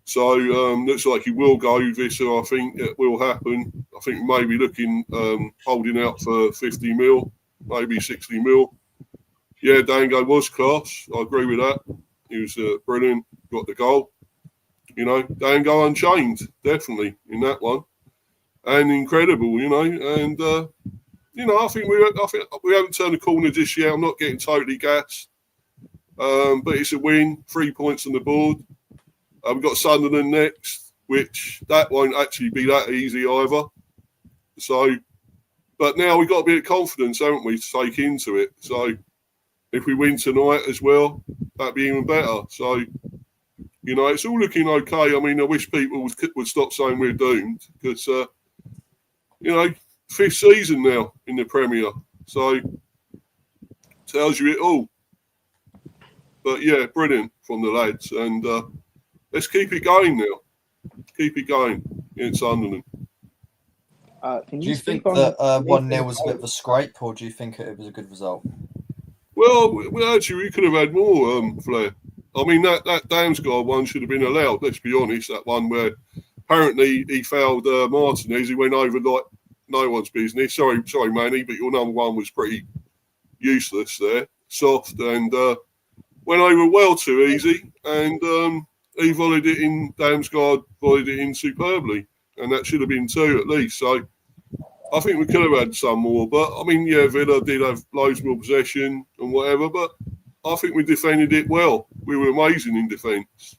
So looks like he will go, Visser. I think it will happen. I think maybe looking, holding out for 50 mil, maybe 60 mil. Yeah, Dango was class. I agree with that. He was brilliant, got the goal. You know, Dango unchained, definitely, in that one. And incredible, you know. And, you know, I think we haven't turned the corner just yet. I'm not getting totally gassed. But it's a win, 3 points on the board. We've got Sunderland next, which that won't actually be that easy either. So, but now we've got a bit of confidence, haven't we, to take into it. So if we win tonight as well, that'd be even better. So, you know, it's all looking okay. I mean, I wish people would stop saying we're doomed because, you know, 5th season now in the Premier. So, tells you it all. But, yeah, brilliant from the lads. And let's keep it going now. Keep it going in Sunderland. Can Do you think that 1-0 was a bit of a scrape, or do you think it was a good result? Well, actually, we could have had more flair. I mean, that Damsgaard one should have been allowed, let's be honest. That one where apparently he fouled Martinez. He went over like no one's business. Sorry, Manny, but your number one was pretty useless there. Soft and went over well too easy. And he volleyed it in, Damsgaard volleyed it in superbly. And that should have been 2 at least. So I think we could have had some more. But, I mean, yeah, Villa did have loads more possession and whatever. But I think we defended it well. We were amazing in defence.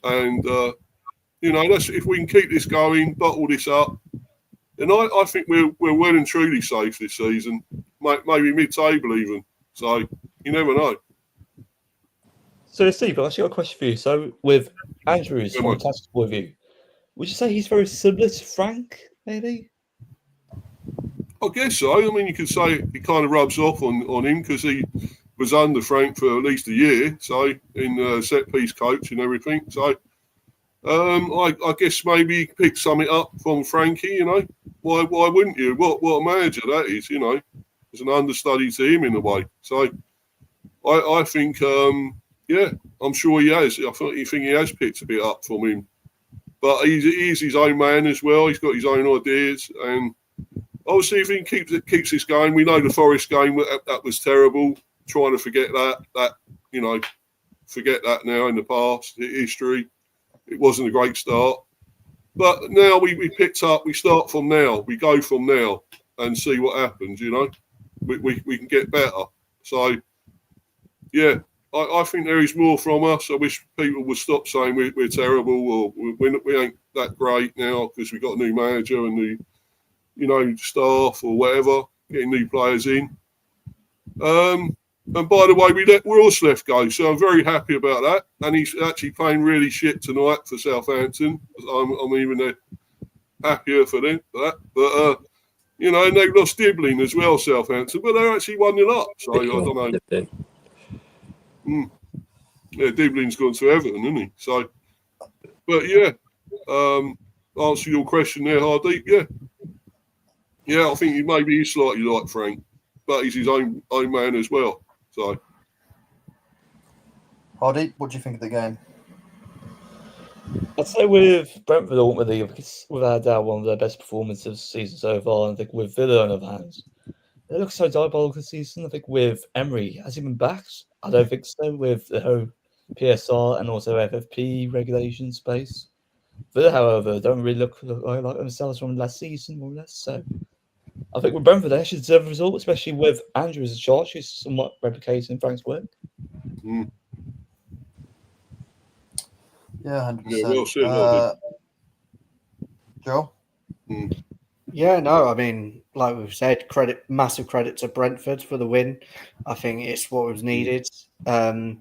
And, you know, if we can keep this going, bottle this up, then I think we're well and truly safe this season. Maybe mid-table even. So you never know. So, Steve, I've actually got a question for you. So, with Andrew's fantastic point of view, would you say he's very similar to Frank, maybe? I guess so. I mean, you could say it kind of rubs off on him because he was under Frank for at least a year, so in set-piece coach and everything. So I guess maybe he picked something up from Frankie, you know. Why wouldn't you? What a manager that is, you know. It's an understudy to him in a way. So I think, yeah, I'm sure he has. I think he has picked a bit up from him. But he's his own man as well. He's got his own ideas. And obviously, if he keeps this going, we know the Forest game, that was terrible. Trying to forget that, you know, forget that now in the past, history. It wasn't a great start. But now we picked up, we start from now. We go from now and see what happens, you know. We can get better. So, yeah, I think there is more from us. I wish people would stop saying we're terrible or we ain't that great now because we've got a new manager and new, you know, staff or whatever, getting new players in. And by the way, we're all left go, so I'm very happy about that. And he's actually playing really shit tonight for Southampton. I'm even happier for them for that. But you know, and they've lost Dibbling as well, Southampton, but they're actually 1-0 up. So I don't know. Yeah, Dibbling's gone to Everton, hasn't he? So, but yeah, answer your question there, Hardeep. Yeah, I think he's slightly like Frank, but he's his own man as well. So, Hardeep, what do you think of the game? I'd say with Brentford ultimately, without doubt, one of their best performances of the season so far. And I think with Villa on the other hand, they look so diabolical this season. I think with Emery, has he been backed? I don't think so. With the whole PSR and also FFP regulation space. Villa, however, don't really look like themselves from last season, more or less. So I think with Brentford, they actually deserve a result, especially with Andrew as a charge, who's somewhat replicating Frank's work. Yeah, 100%. Yeah, well said, Joel? Yeah, no, I mean, like we've said, massive credit to Brentford for the win. I think it's what was needed. I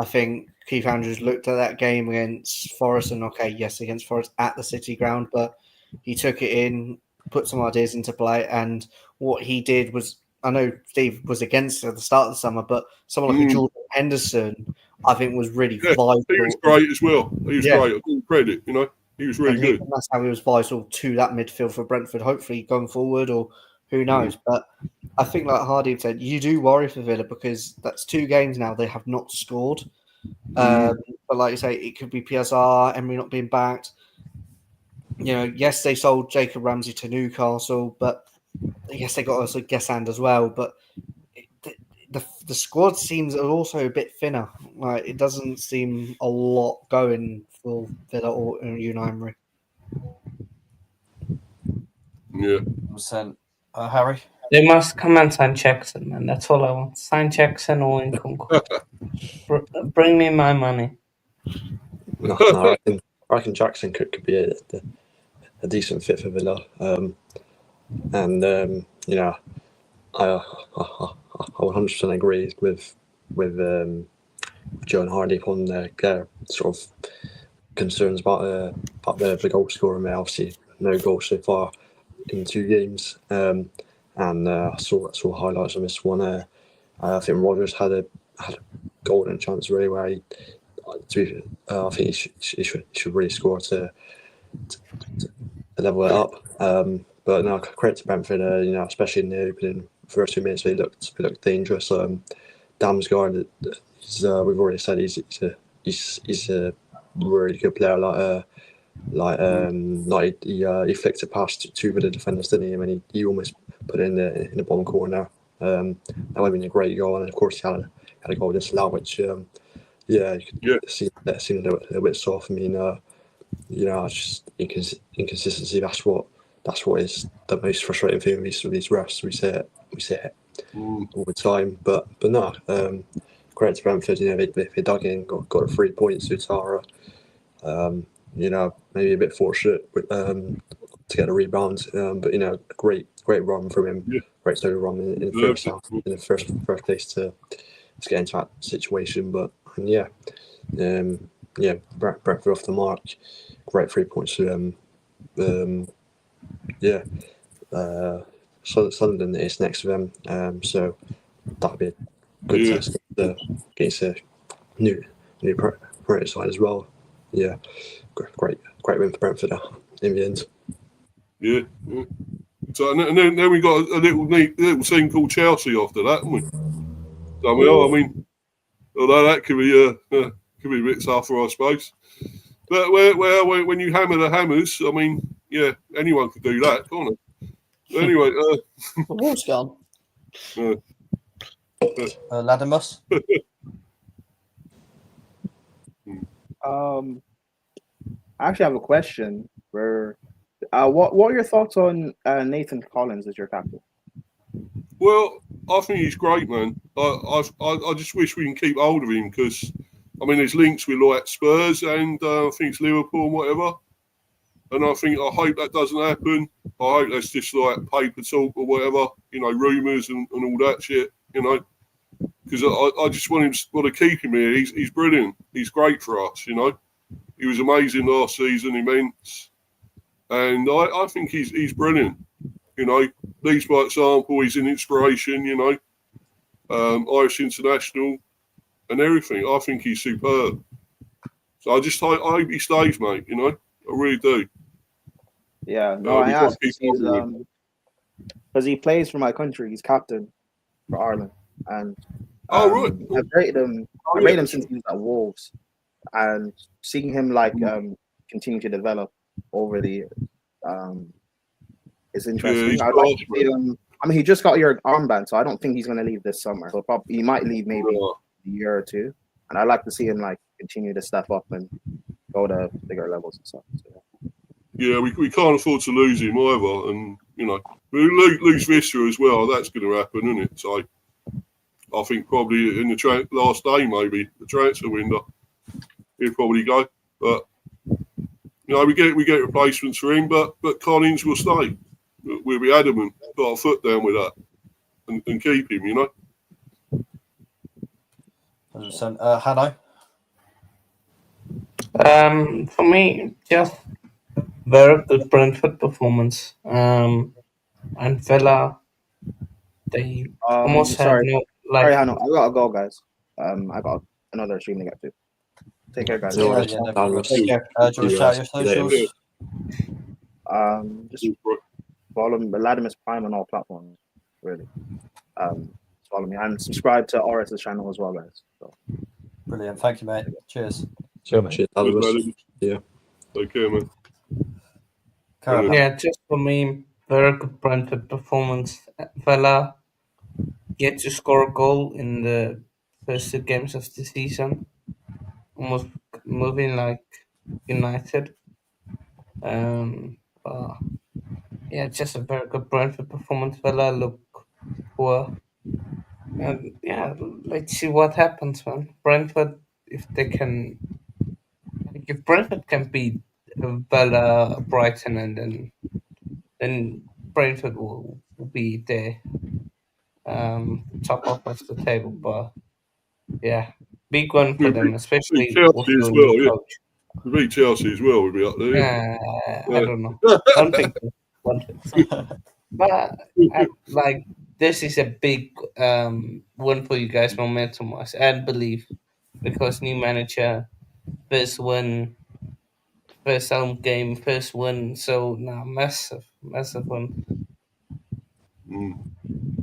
think Keith Andrews looked at that game against Forest and against Forest at the City ground, but he took it in, put some ideas into play, and what he did was, I know Steve was against it at the start of the summer, but someone like Jordan Henderson, I think was really vital. He was great as well. He was great. I give him credit, you know. He was really good. And that's how he was vital to that midfield for Brentford, hopefully going forward, or who knows. But I think, like Hardy said, you do worry for Villa because that's 2 games now they have not scored. But like you say, it could be PSR, Emery not being backed. Yes, they sold Jacob Ramsey to Newcastle, but yes, they got also Gesand as well. But the squad seems also a bit thinner. Like it doesn't seem a lot going for Villa or Unai Emery. Yeah. 100%. Harry? They must come and sign Jackson, man. That's all I want. Sign Jackson or Nkunku. Bring me my money. No, I reckon Jackson could be a decent fit for Villa. I 100% agree with Joe and Hardy on their sort of concerns about the goal scoring. Obviously, no goals so far in 2 games. I saw highlights of this one. I think Rodgers had a golden chance really where I think he should really score to level it up. But no, credit to Brentford. Especially in the opening first 2 minutes, they looked dangerous. Damsgaard, we've already said he's a really good player. He flicked it past 2 of the defenders, didn't he? I mean, he almost put it in the bottom corner. That would have been a great goal, and of course he had a goal disallowed, which you could see that seemed a little bit soft. I mean, it's just inconsistency. That's what is the most frustrating thing with these refs. We say it all the time, but no. Credit to Brentford. They dug in, got 3 points to Tara. Maybe a bit fortunate to get a rebound, but great run from him. Yeah. Great solo run in the first half, in the first place to get into that situation. But Brentford off the mark. Great 3 points to them. Sunderland is next to them, so that'll be a good test against a new Premier side as well. Yeah, great win for Brentford in the end. Yeah. So and then we got a little thing called Chelsea after that, haven't we? So, I mean, although that could be a bit tougher, I suppose. But when you hammer the hammers, I mean, yeah, anyone could do that, can't it? Anyway, The wall's gone. Latimus? I actually have a question. What are your thoughts on Nathan Collins as your captain? Well, I think he's great, man. I just wish we can keep hold of him because, I mean, there's links with like Spurs and I think it's Liverpool and whatever. And I hope that doesn't happen. I hope that's just like paper talk or whatever, rumours and all that shit, Because I just want to keep him here. He's brilliant. He's great for us, He was amazing last season, immense. And I think he's brilliant. Leeds by example, he's an inspiration, Irish international and everything. I think he's superb. So I hope he stays, mate, I really do. Yeah, no, I asked because he plays for my country. He's captain for Ireland. And right. I've rated him. I rated him since he was at Wolves. And seeing him continue to develop over the years is interesting. I'd like to see him. I mean, he just got your armband, so I don't think he's going to leave this summer. So he might leave maybe a year or 2. And I'd like to see him continue to step up and go to bigger levels and stuff. So, yeah, we can't afford to lose him either, and we lose Visser as well. That's going to happen, isn't it? So I think probably in the last day, maybe the transfer window, he'll probably go. But we get replacements for him, but Collins will stay. We'll be adamant, put our foot down with that, and keep him. 100%. Hanno? For me, just very good Brentford performance. And Villa, they almost had no Sorry, Hanno, I gotta go, guys. I got another stream to get to. Take care, guys. No Yeah, worries. yeah, no Dan, problem. we'll Take see care. Do you want to you shout guys your later. socials? Just follow me, Latimus Prime on all platforms, really. Follow me and subscribe to RS's channel as well, guys. So, Brilliant. Thank you, mate. Cheers. Sure, mate. Cheers, Good, Dallas. man. Yeah. Take care, man. Carry on. Yeah, just for me, very good Brentford performance. Villa get to score a goal in the first 2 games of the season, almost moving like United. But yeah, just a very good Brentford performance. Villa look poor, and yeah, let's see what happens, man. Brentford, if Brentford can beat Villa, Brighton, and then Brentford will be there. Top off of the table, but yeah, big one for them, Beat especially with Chelsea as the new well, yeah. coach. Beat Chelsea as well, we'll be up there. I don't know. Don't think so. Don't think so. But like this is a big win for you guys, momentum wise, and belief, because new manager, first win, first home game, first win. So now massive one.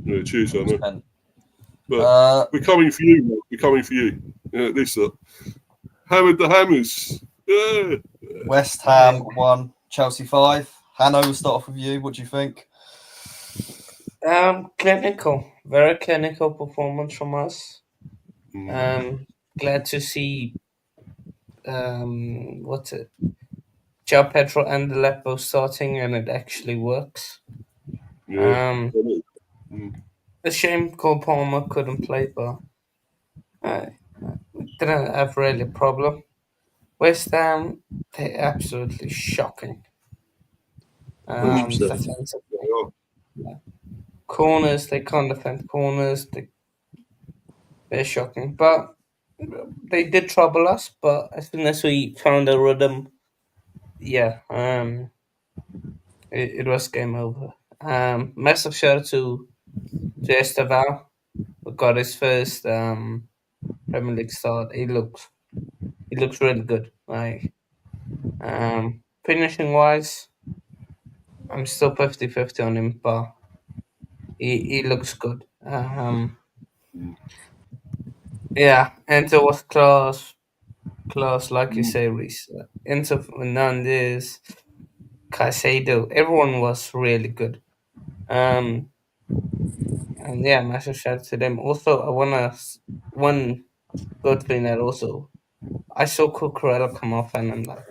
Yeah, cheers, I know. 100%. But we're coming for you, mate. We're coming for you. Yeah, this hammered the hammers. Yeah. West Ham 1, Chelsea 5. Hanno, we'll start off with you. What do you think? Clinical, very clinical performance from us. Glad to see what's it? Joe Pedro and the Lepo starting, and it actually works. Yeah. A shame Cole Palmer couldn't play, but didn't have really a problem. West Ham, they're absolutely shocking. 100%. Defensively. Corners, they can't defend corners. They're shocking, but they did trouble us. But as soon as we found a rhythm, yeah, it was game over. Massive shout out to Esteval, who got his first Premier League start. He looks really good. Like finishing wise, I'm still 50-50 on him, but he looks good. Yeah, Enter was class, like you say, Reese. Enter Fernandez, Caicedo, everyone was really good. And yeah, massive shout out to them. Also, I one good thing that also I saw Cucurella come off, and I'm like,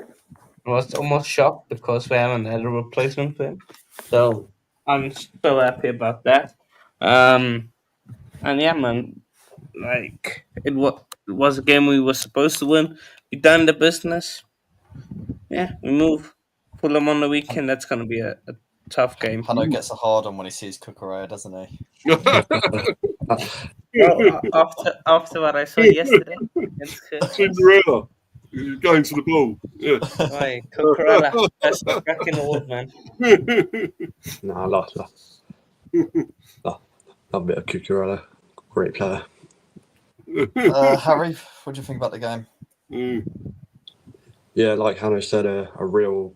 I was almost shocked because we haven't had a replacement for him. So I'm so happy about that. And yeah, man, like it was a game we were supposed to win. We done the business. Yeah, we move. Fulham on the weekend. That's gonna be a tough game. Hanno gets a hard on when he sees Cucurella, doesn't he? Well, after what I saw yesterday, Cinderella. Going to the ball. Yeah. right, Cucurella, that's the fucking old man. Nah, love a bit of Cucurella. Great player. Harry, what do you think about the game? Yeah, like Hanno said, a real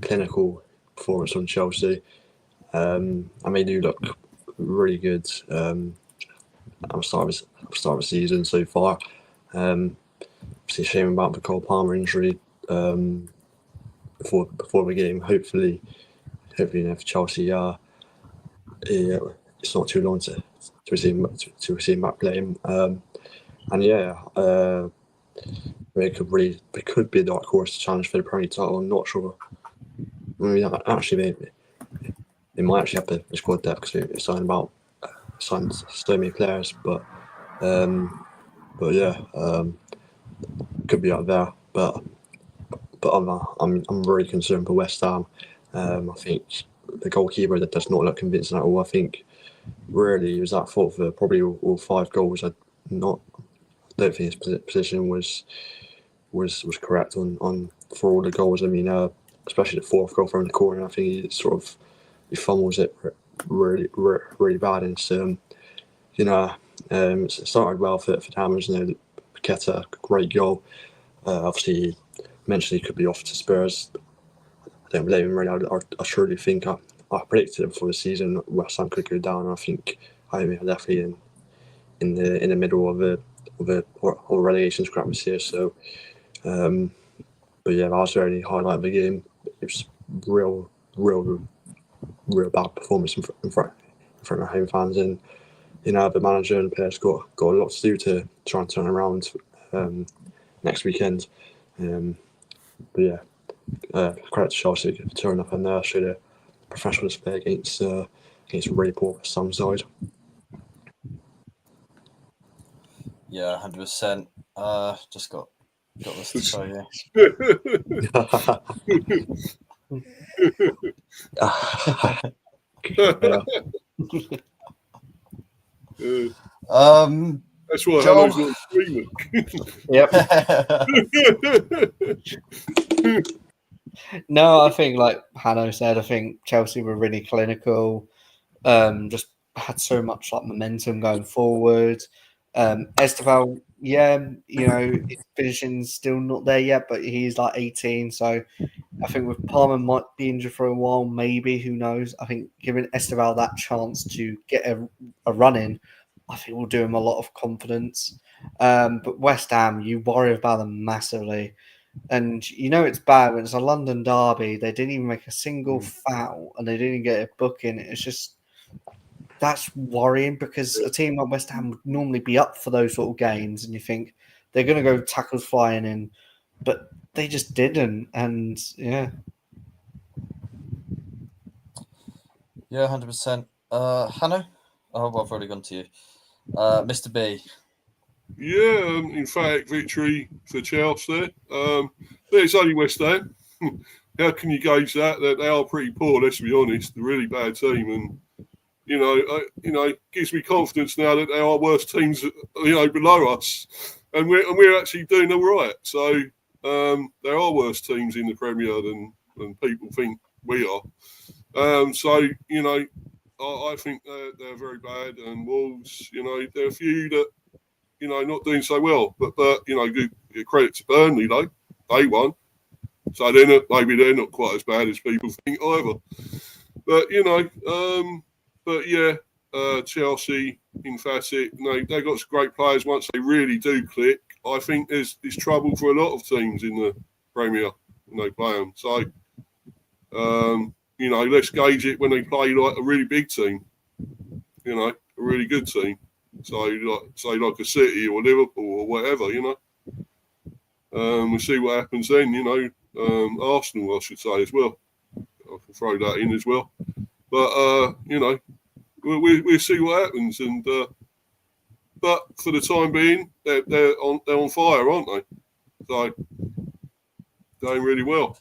clinical performance on Chelsea. They do look really good. I'm start of the season so far. Obviously, shame about the Cole Palmer injury before the game. Hopefully, for Chelsea, it's not too long to see him back playing. And yeah, they could be a dark horse to challenge for the Premier League title. I'm not sure. I mean, actually, they might actually have the squad depth because they signed so many players, but yeah, could be up there. But I'm really concerned for West Ham. I think the goalkeeper that does not look convincing at all. I think really he was at fault for probably all 5 goals. I don't think his position was correct on for all the goals. I mean, especially the 4th goal from the corner. I think he fumbles it really bad. And it's, it started well for the Hammers, Paqueta, great goal. Obviously, you mentioned he could be off to Spurs. I don't blame him really. I truly think I predicted it before the season. West Ham could go down. I think I am definitely in the middle of a relegation scrap this year. So, but yeah, that was the only highlight of the game. It was real bad performance in front of home fans, and the manager and the players got a lot to do to try and turn around next weekend. But yeah, credit to Chelsea for turning up and showed a professional display against a really poor West Ham side. Yeah, 100%. Just got this to show you. That's why Joel. Hannah's not screaming. No, I think like Hanno said, I think Chelsea were really clinical. Just had so much like momentum going forward. Esteval, his finishing's still not there yet, but he's like 18, so I think with Palmer might be injured for a while, maybe, who knows. I think giving Esteval that chance to get a run in, I think will do him a lot of confidence. But West Ham, you worry about them massively. And it's bad when it's a London derby. They didn't even make a single foul and they didn't get a booking. It's just, that's worrying because a team like West Ham would normally be up for those sort of games. And you think they're going to go tackles flying in, but they just didn't. And yeah. Yeah, 100%. Hanno? Oh, well, I've already gone to you. Mr. B. Yeah, emphatic victory for Chelsea. But it's only West Ham. How can you gauge that? They are pretty poor, let's be honest. A really bad team. And, gives me confidence now that there are worse teams, below us. And we're actually doing all right. So there are worse teams in the Premier than people think we are. I think they're very bad. And Wolves, there are a few that, not doing so well. But good credit to Burnley, though. They won. So maybe they're not quite as bad as people think either. But, Chelsea, emphatic. They've got some great players once they really do click. I think there's trouble for a lot of teams in the Premier when they play them. So, let's gauge it when they play like a really big team, a really good team. So, like a City or Liverpool or whatever, we'll see what happens then, Arsenal, I should say, as well. I can throw that in as well. But, we'll see what happens. And but for the time being, they're on fire, aren't they? So, doing really well.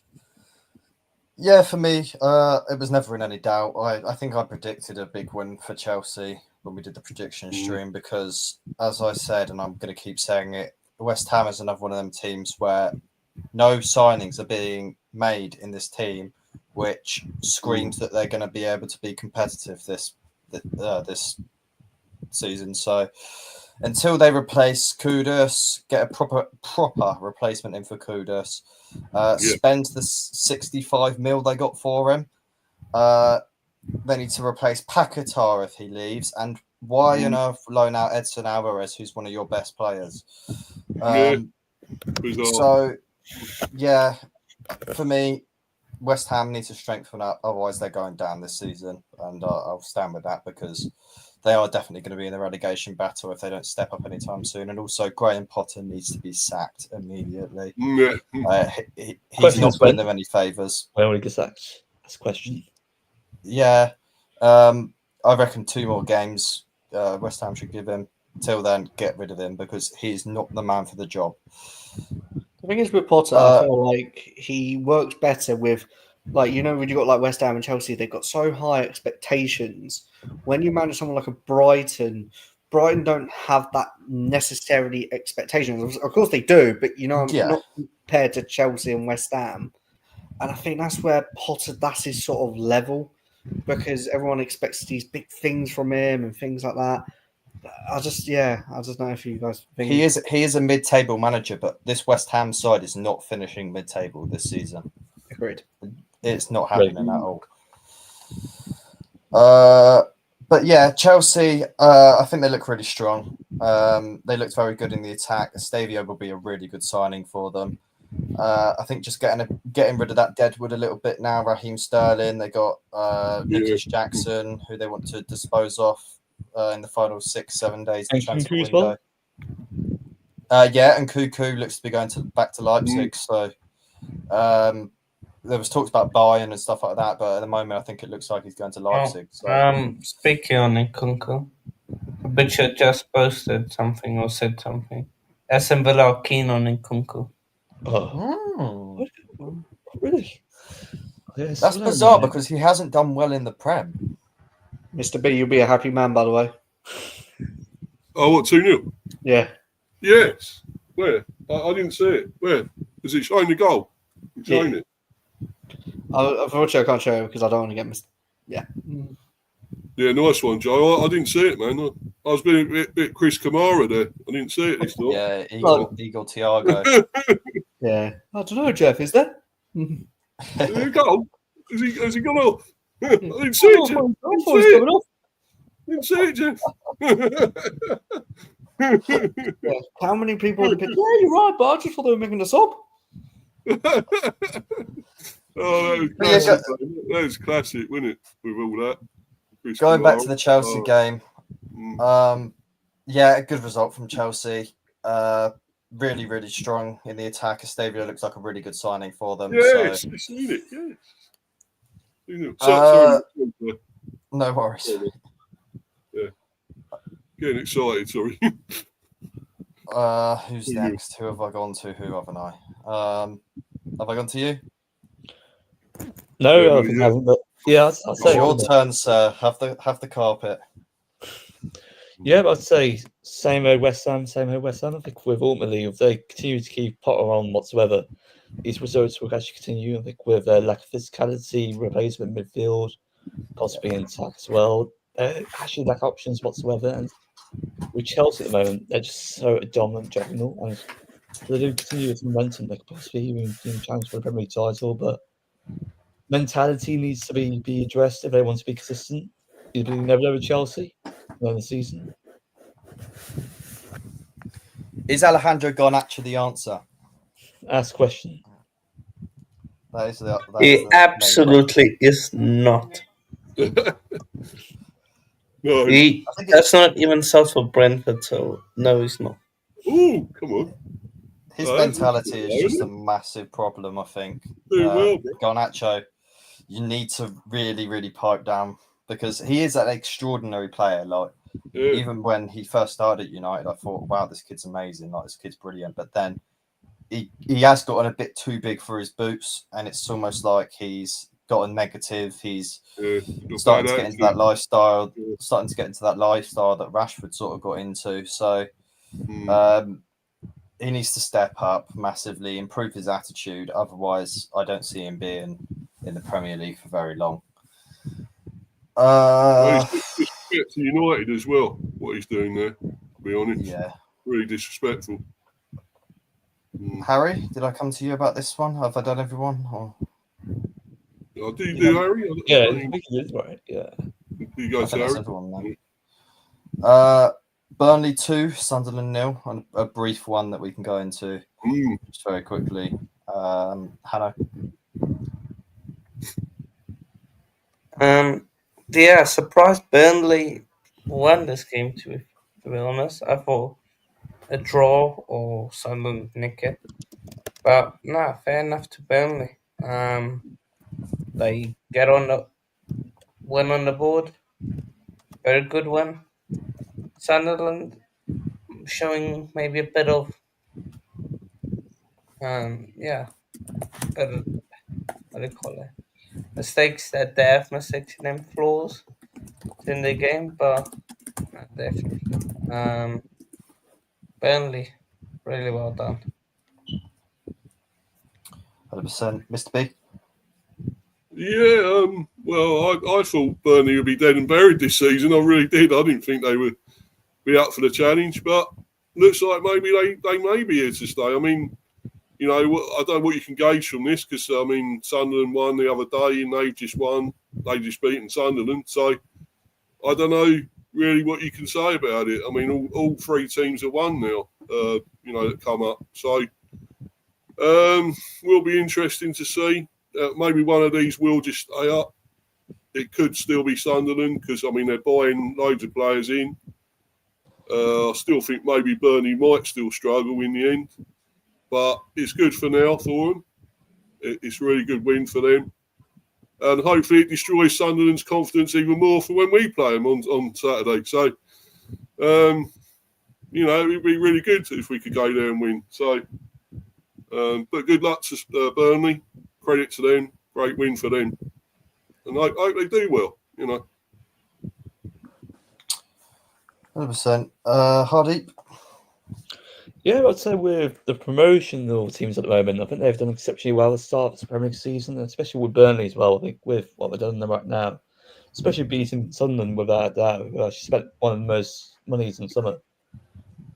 Yeah, for me, it was never in any doubt. I think I predicted a big win for Chelsea when we did the prediction stream because, as I said, and I'm going to keep saying it, West Ham is another one of them teams where no signings are being made in this team, which screams that they're going to be able to be competitive this season. So until they replace Kudus, get a proper replacement in for Kudus, spend the 65 mil they got for him. They need to replace Paquetá if he leaves. And why on earth loan out Edson Alvarez, who's one of your best players? So, yeah, for me, West Ham needs to strengthen up. Otherwise, they're going down this season. And I'll stand with that because they are definitely going to be in the relegation battle if they don't step up anytime soon. And also, Graham Potter needs to be sacked immediately. He's not doing them any favours. When will he get sacked? That's a question. Yeah. I reckon 2 more games West Ham should give him. Till then, get rid of him because he's not the man for the job. The thing is with Potter, I feel like he works better with, when you got like West Ham and Chelsea, they've got so high expectations. When you manage someone like a Brighton don't have that necessarily expectations. Of course they do, but not compared to Chelsea and West Ham. And I think that's where Potter, that's his sort of level because everyone expects these big things from him and things like that. I don't know if you guys think He is a mid-table manager, but this West Ham side is not finishing mid-table this season. Agreed. It's not happening at all. But yeah, Chelsea, I think they look really strong. They looked very good in the attack. Estavio will be a really good signing for them. I think just getting rid of that deadwood a little bit now. Raheem Sterling, they got Nicholas Jackson, who they want to dispose of in the final 6-7 days of the transfer Cuckoo as window. And Cuckoo looks to be going back to Leipzig. So there was talks about Bayern and stuff like that, but at the moment I think it looks like he's going to Leipzig. Speaking on Nkunku, Butcher just posted something or said something. Aston Villa are keen on Nkunku. Oh, really? Yes, That's bizarre because he hasn't done well in the Prem. Mr. B, you'll be a happy man, by the way. Oh, what, 2-0? Yeah. Yes. Where? I didn't see it. Where? Is it showing the goal? Showing it? Unfortunately, I can't show it because I don't want to get missed. Yeah. Yeah, nice one, Joe. I didn't see it, man. I was being a bit Chris Kamara there. I didn't see it. Yeah, Eagle Thiago. Yeah. I don't know, Jeff. Is there? Has he gone off? I didn't see it, Jeff. Didn't see it, Jeff. Yeah. How many people on the pitch? Yeah, you're right, but I just thought they were making us up. Oh, that was classic, wasn't it? With all that. Going back to the Chelsea game, a good result from Chelsea. Really, really strong in the attack. Estavio looks like a really good signing for them. Yes, I've seen it. Yes. Sorry. No worries. Yeah. Getting excited. Sorry. Who's next? Who have I gone to? Who haven't I? Have I gone to you? No, I haven't. But yeah, I'd say your turn, sir. Have the carpet. Yeah, but I'd say same old West Ham. I think with ultimately, if they continue to keep Potter on whatsoever, these results will actually continue. I think with their lack of physicality, replacement midfield, possibly in attack as well, actually lack options whatsoever. And with Chelsea at the moment, they're just so a dominant juggernaut. And if they do continue with momentum, they could possibly even be in chance for a Premier League title. But mentality needs to be addressed if they want to be consistent. Either never over Chelsea in the season. Is Alejandro Garnacho the answer? Ask question. He absolutely is not. No, that's not even South for Brentford, so no, he's not. Ooh, come on. His mentality is just a massive problem, I think. Garnacho, you need to really, really pipe down because he is an extraordinary player. Like, even when he first started at United, I thought, wow, this kid's amazing. Like, this kid's brilliant. But then he has gotten a bit too big for his boots, and it's almost like he's got a negative. He's starting to get into that lifestyle, that Rashford sort of got into. So he needs to step up massively, improve his attitude. Otherwise, I don't see him being in the Premier League for very long. He's to United as well, what he's doing there, to be honest. Yeah. Really disrespectful. Harry, did I come to you about this one? Have I done everyone? Or... Oh, do you do, Harry? Yeah, I think you did right. Yeah. You go to Harry. Everyone, Burnley 2, Sunderland 0, and a brief one that we can go into just very quickly. Hannah. Surprised Burnley won this game, to be honest. I thought a draw or Sunderland nick it. But fair enough to Burnley. They get on the win on the board. Very good one. Sunderland showing maybe a bit of what do you call it? Mistakes that they have mistakes in them flaws in the game, but definitely. Burnley, really well done. 100%. Mr. B? Yeah, well, I thought Burnley would be dead and buried this season. I really did. I didn't think they would be up for the challenge. But looks like maybe they may be here to stay. I mean, you know, I don't know what you can gauge from this because, I mean, Sunderland won the other day and they've just won. They've just beaten Sunderland. So I don't know really what you can say about it. I mean, all three teams have won now, you know, that come up. So will be interesting to see. Maybe one of these will just stay up. It could still be Sunderland because, I mean, they're buying loads of players in. I still think maybe Burnley might still struggle in the end. But it's good for now for them. It's a really good win for them. And hopefully it destroys Sunderland's confidence even more for when we play them on Saturday. So, you know, it'd be really good if we could go there and win. So, but good luck to Burnley. Credit to them. Great win for them. And I hope they do well, you know. 100%. Hardeep? Yeah, I'd say with the promotional teams at the moment, I think they've done exceptionally well at the start of the Premier League season, especially with Burnley as well. I think with what they've done right now, especially beating Sunderland without doubt, who actually spent one of the most monies in summer.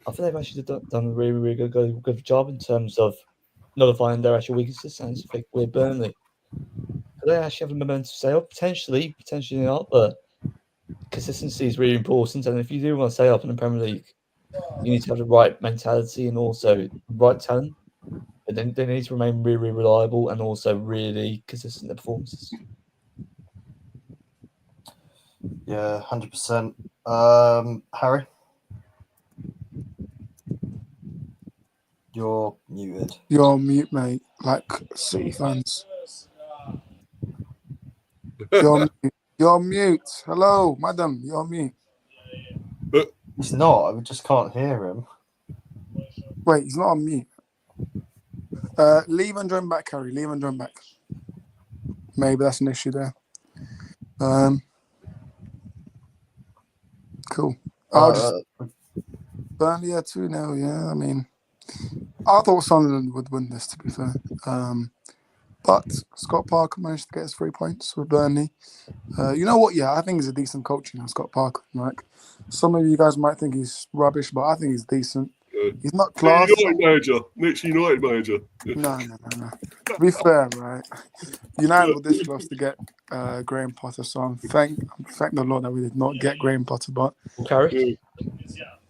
I think they've actually done a really, really good job in terms of nullifying their actual weaknesses. And I think with Burnley, they actually have a momentum to stay up, potentially not, but consistency is really important. And if you do want to stay up in the Premier League, you need to have the right mentality and also right talent. But then they need to remain really, really reliable and also really consistent in performances. Yeah, 100%. Harry? You're muted. You're on mute, mate. Like City fans. You're on mute. You're on mute. Hello, madam. You're on mute. He's not. I just can't hear him. Wait, he's not on mute. Leave and join back, Harry. Leave and join back. Maybe that's an issue there. Cool. I'll just Burnley 2-0. Yeah, I mean, I thought Sunderland would win this, to be fair. But Scott Parker managed to get his 3 points with Burnley. You know what? Yeah, I think he's a decent coach, Scott Parker. Like, some of you guys might think he's rubbish, but I think he's decent. He's not class. Next United manager. No. To be fair, right? United were this close to get Graham Potter, so thank the Lord that we did not get Graham Potter. But Carrick?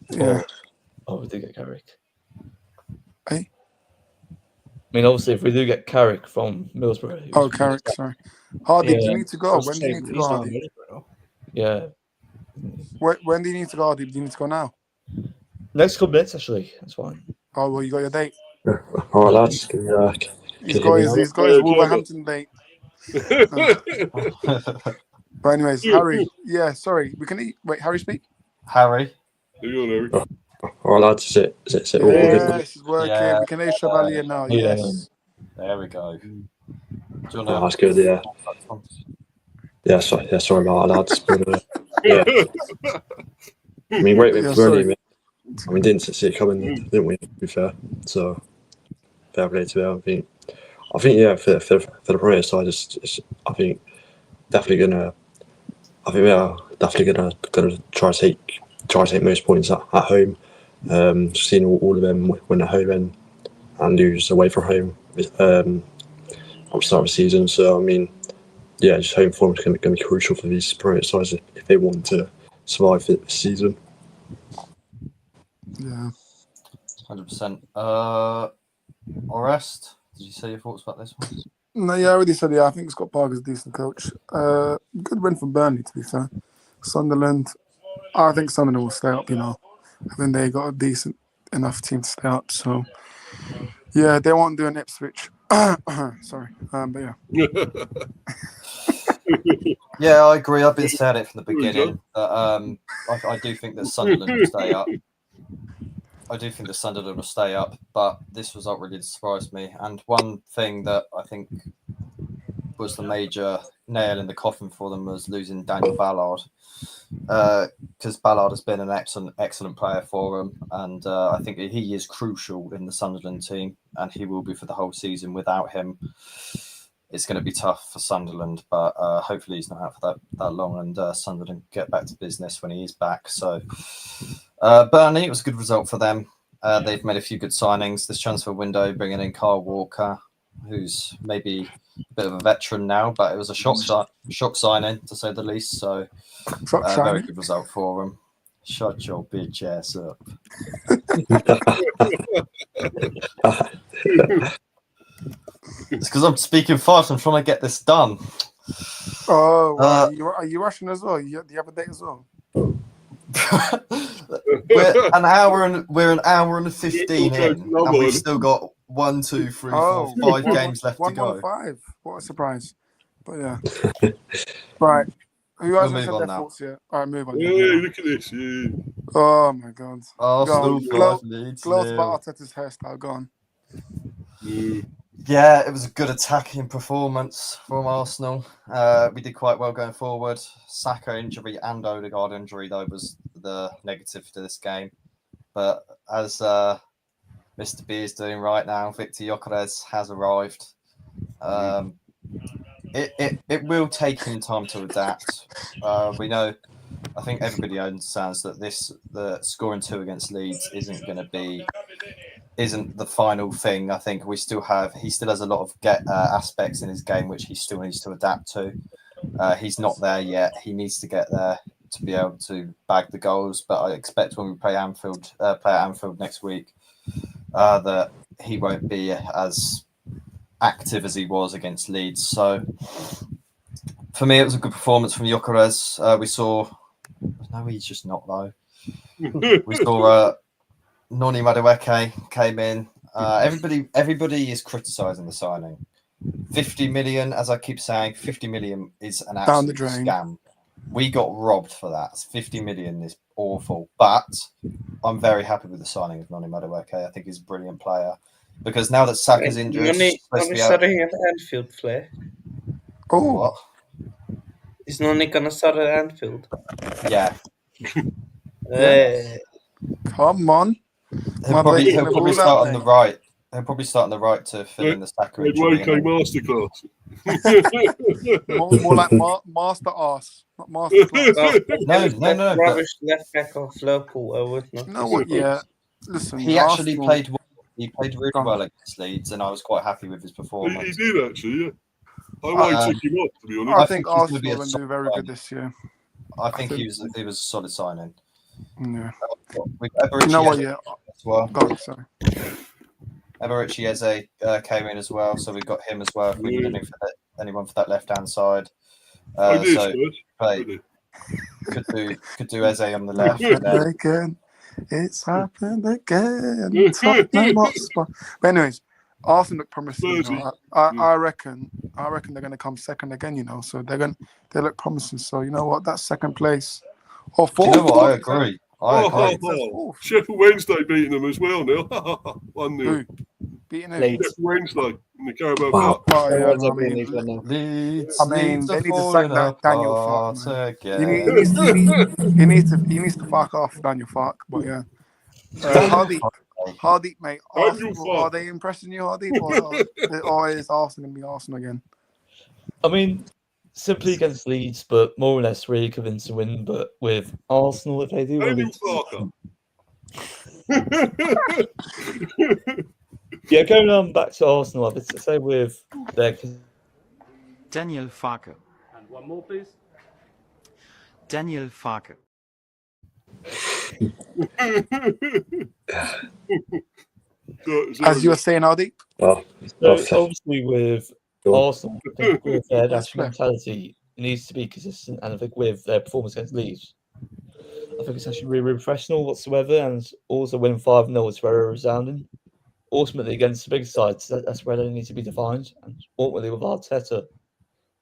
Yeah. Oh, we did get Carrick. Hey? I mean, obviously, if we do get Carrick from Middlesbrough. Oh, Carrick, sorry. Hardy, do you need to go? When do you need to go, Hardy? Yeah. When do you need to go, Hardy? Do you need to go now? Next couple minutes, actually. That's fine. Oh, well, you got your date. All right, lads. He's got his Wolverhampton date. But anyways, Harry. Yeah, sorry. We can eat. Wait, Harry, speak. Harry. All right, lads. Is it all good? Yes, it's working. Yeah. We can eat Chevalier now. Yeah. Yes. There we go. Oh, that's good, yeah. Yeah, sorry about that, lads. But, yeah. I mean, wait, Burnley, I mean, didn't see it coming, didn't we, to be fair? So, fair play to them. I think, yeah, for the Premier side, I think definitely gonna try to take most points at home. Seeing all of them win at home and lose away from home at the start of the season. So, I mean, yeah, just home form is going to be crucial for these Premier sides if they want to survive this season. Yeah. 100%. Orest, did you say your thoughts about this one? No, yeah, I already said, yeah, I think Scott Parker's a decent coach. Good win from Burnley, to be fair. Sunderland, I think Sunderland will stay up, I think they got a decent enough team to stay up. So, yeah, they won't do an Ipswich. Sorry. But yeah. Yeah, I agree. I've been saying it from the beginning. I do think that Sunderland will stay up. But this result really surprised me. And one thing that I think was the major nail in the coffin for them was losing Daniel Ballard. Because Ballard has been an excellent player for them. And I think he is crucial in the Sunderland team. And he will be for the whole season. Without him, it's going to be tough for Sunderland. But hopefully he's not out for that long. And Sunderland get back to business when he is back. So... Burnley, it was a good result for them. They've made a few good signings this transfer window, bringing in Kyle Walker, who's maybe a bit of a veteran now, but it was a shock signing, to say the least. So, very good result for them. Shut your bitch ass up. It's because I'm speaking fast. I'm trying to get this done. Oh, are you rushing as well? Do you have a date as well? we're an hour and 15 in, and we've still got 1, 2, 3, 4, 5 games left to go. 1-5. What a surprise! But yeah, right. Who hasn't said their thoughts yet? All right, move on. Yeah, look at this. Yeah. Oh my God. Arsenal 5, Leeds Close 0. about Arteta's hairstyle. Go on. Yeah, it was a good attacking performance from Arsenal. We did quite well going forward. Saka injury and Odegaard injury, though, was the negative to this game. But as Mr. B is doing right now, Victor Gyokeres has arrived. It will take him time to adapt. We know, I think everybody understands that the scoring 2 against Leeds isn't the final thing. I think he still has a lot of aspects in his game which he still needs to adapt to. He's not there yet. He needs to get there to be able to bag the goals. But I expect when we play at Anfield next week, that he won't be as active as he was against Leeds. So for me, it was a good performance from Gyokeres. We saw, no, he's just not though. We saw Noni Madueke came in. Everybody is criticising the signing. 50 million, as I keep saying, 50 million is an absolute scam. We got robbed for that. 50 million is awful. But I'm very happy with the signing of Noni Madueke. I think he's a brilliant player. Because now that Saka's injured, Noni starting at Anfield, Flair. Oh, what? Is Noni gonna start at Anfield? Yeah. Come on. He'll probably start on the right. He'll probably start on the right to fill in the Saka injury. Masterclass. more like master ass, not master class. No. Rubbish left back of Liverpool. I would not. You know what? Yeah. Listen, he actually played. He played really well against Leeds, and I was quite happy with his performance. He did actually, yeah. I might take him off, to be honest. I think Arsenal will do very good this year. I think he was a solid signing. Yeah. You know what? Yeah. As well. Go on, sorry. Eberici Eze came in as well, so we've got him as well. If we need anyone for that left-hand side, could do Eze on the left. Again. It's happened again. Tottenham Hotspur. But anyways, Arsenal look promising. You know, I reckon they're going to come second again. You know, so they look promising. So you know what? That's second place or fourth. You know what? I agree. Sheffield Wednesday beating them as well now. 1-0. Beating Sheffield Wednesday in the Carabao Cup. Leeds, I mean, they need to sack that Daniel Fark. He needs to fuck off, Daniel Fark. But yeah, Hardeep, mate. Arsenal, are they impressing you, Hardeep, or is Arsenal going to be Arsenal again? I mean, simply against Leeds, but more or less really convinced to win. But with Arsenal, if they do win, yeah, going on back to Arsenal, I would say with their Daniel Farke. And one more, please. Daniel Farke. As you were saying, Hardeep. So obviously with Arsenal, I think with their national mentality, it needs to be consistent, and I think with their performance against Leeds, I think it's actually really professional whatsoever, and also winning 5-0 is very resounding. Ultimately, against the big sides, that's where they need to be defined. And ultimately, with Arteta,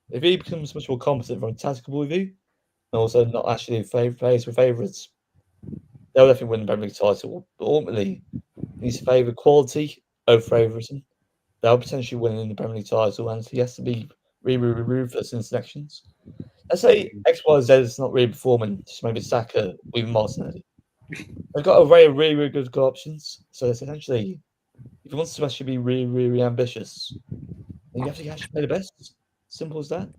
if he becomes much more competent from a tactical point of view, and also not actually plays for favourites, they'll definitely win the Premier League title. But ultimately, he needs to favour quality over favouritism. They'll potentially win in the Premier League title, and he has to be really ruthless in selections. Let's say XYZ is not really performing, just maybe Saka or even Martinelli. They've got a array of really good options, so it's essentially, if he wants to actually be really ambitious, then you have to actually play the best. Simple as that.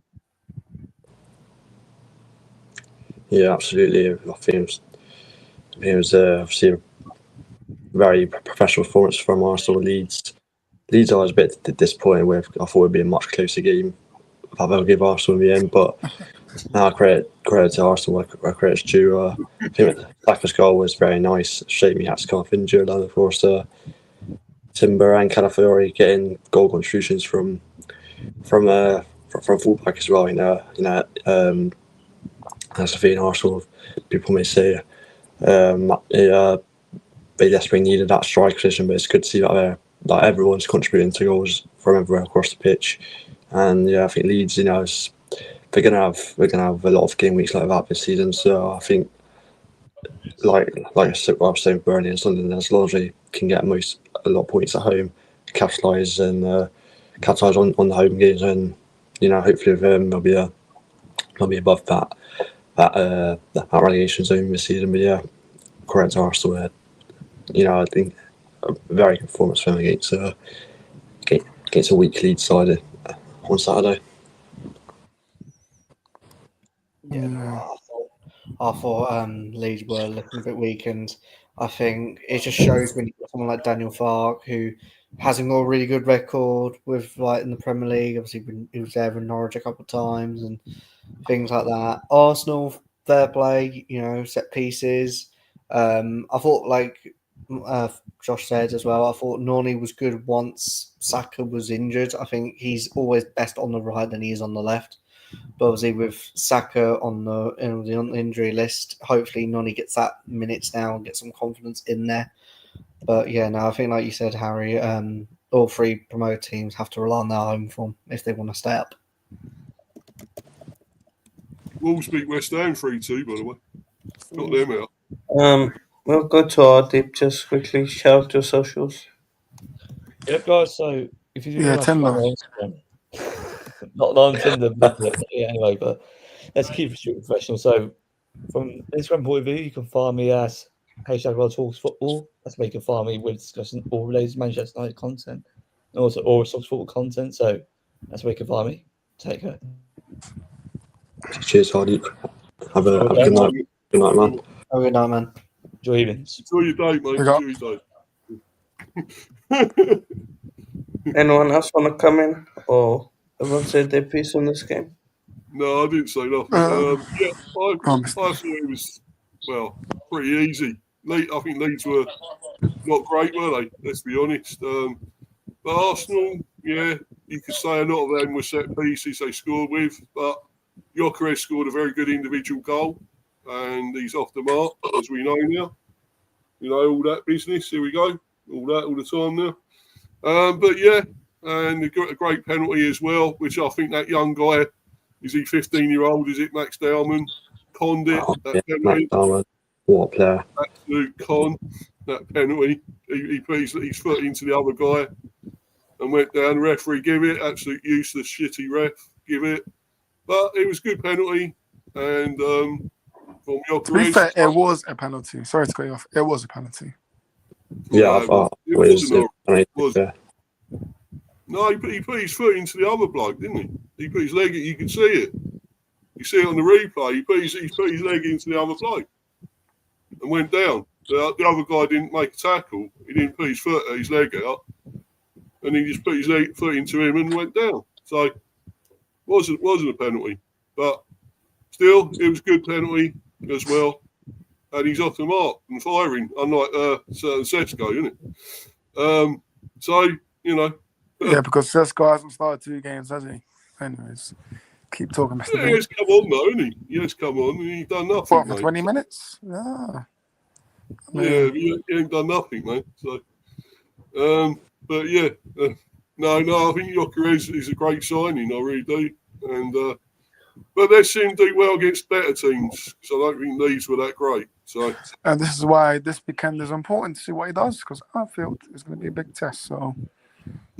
Yeah, absolutely. I think It was obviously a very professional performance from Arsenal. Leeds, I was a bit disappointed with. I thought it would be a much closer game. I they'll give Arsenal in the end, but now credit to Arsenal where credit's due. I think Saka's goal was very nice. Shame he had to come off injured, and of course Timber and Calafiori getting goal contributions from fullback as well. As a thing, Arsenal, people may say they desperately needed that strike position, but it's good to see that everyone's contributing to goals from everywhere across the pitch. And yeah, I think Leeds, we're gonna have a lot of game weeks like that this season. So I think, like I said, what I was saying, Burnley and Sunderland, as long as they can get a lot of points at home, capitalise on the home games, and hopefully they'll be above that relegation zone this season. But yeah, credit to Arsenal. I think a very good performance from them against a weak Leeds side on Saturday. Yeah, I thought Leeds were looking a bit weak, and I think it just shows when you got someone like Daniel Farke, who hasn't got a really good record with in the Premier League. Obviously, he was there in Norwich a couple of times and things like that. Arsenal, fair play, set pieces. I thought, Josh said as well, I thought Noni was good once Saka was injured. I think he's always best on the right than he is on the left. But obviously with Saka on the injury list, hopefully Noni gets that minutes now and get some confidence in there. But yeah, no, I think like you said, Harry, all three promoted teams have to rely on their home form if they want to stay up. Wolves beat West Ham 3-2, by the way. Got them out. We'll go to our deep. Just quickly shout out your socials. Yep, guys. So if you do Yeah, want to follow on Instagram, not on Tinder, but yeah, anyway. But let's keep it strictly professional. So from Instagram point of view, you can find me as #RodTalksFootball. That's where you can find me with discussing all related to Manchester United content and also all Talks Football content. So that's where you can find me. Take care. Cheers, Hardy. Have a good night. Good night, man. Have a good night, man. Enjoy evenings. Enjoy your day, mate. Enjoy your day. Anyone else want to come in or everyone say their piece on this game? No, I didn't say nothing. I thought it was, pretty easy. I think Leeds were not great, were they? Let's be honest. But Arsenal, yeah, you could say a lot of them were set pieces they scored with, but Gyokeres scored a very good individual goal, and he's off the mark, as we know now. All that business. Here we go. All the time now. But yeah, and they got a great penalty as well, which I think that young guy, is he 15-year-old? Is it Max Dowman? Conned it. Penalty. Max, what a player. Absolute con. That penalty. He put his foot into the other guy and went down. The referee give it. Absolute useless, shitty ref. Give it. But it was a good penalty. And from Gyokeres, to be fair, it was a penalty. Sorry to cut you off. It was a penalty. Yeah, I thought it was. No, he put his foot into the other bloke, didn't he? He put his leg. You can see it. You see it on the replay. He put his leg into the other bloke and went down. The other guy didn't make a tackle. He didn't put his leg out, and he just put his foot into him and went down. So wasn't a penalty, but still it was a good penalty as well. And he's off the mark and firing, unlike certain Sesko, isn't it? So yeah, because Sesko hasn't started 2 games, has he? Anyways, keep talking, Mr. Yeah, he's come on though, isn't he? Yes, come on. He's done nothing. What, for 20 minutes? Yeah. Yeah, he ain't done nothing, mate. So, but yeah, no, I think Gyokeres is a great signing. I really do, and but they seem to do well against better teams. So I don't think Leeds were that great. So, and this is why this weekend is important to see what he does, because Anfield is going to be a big test. So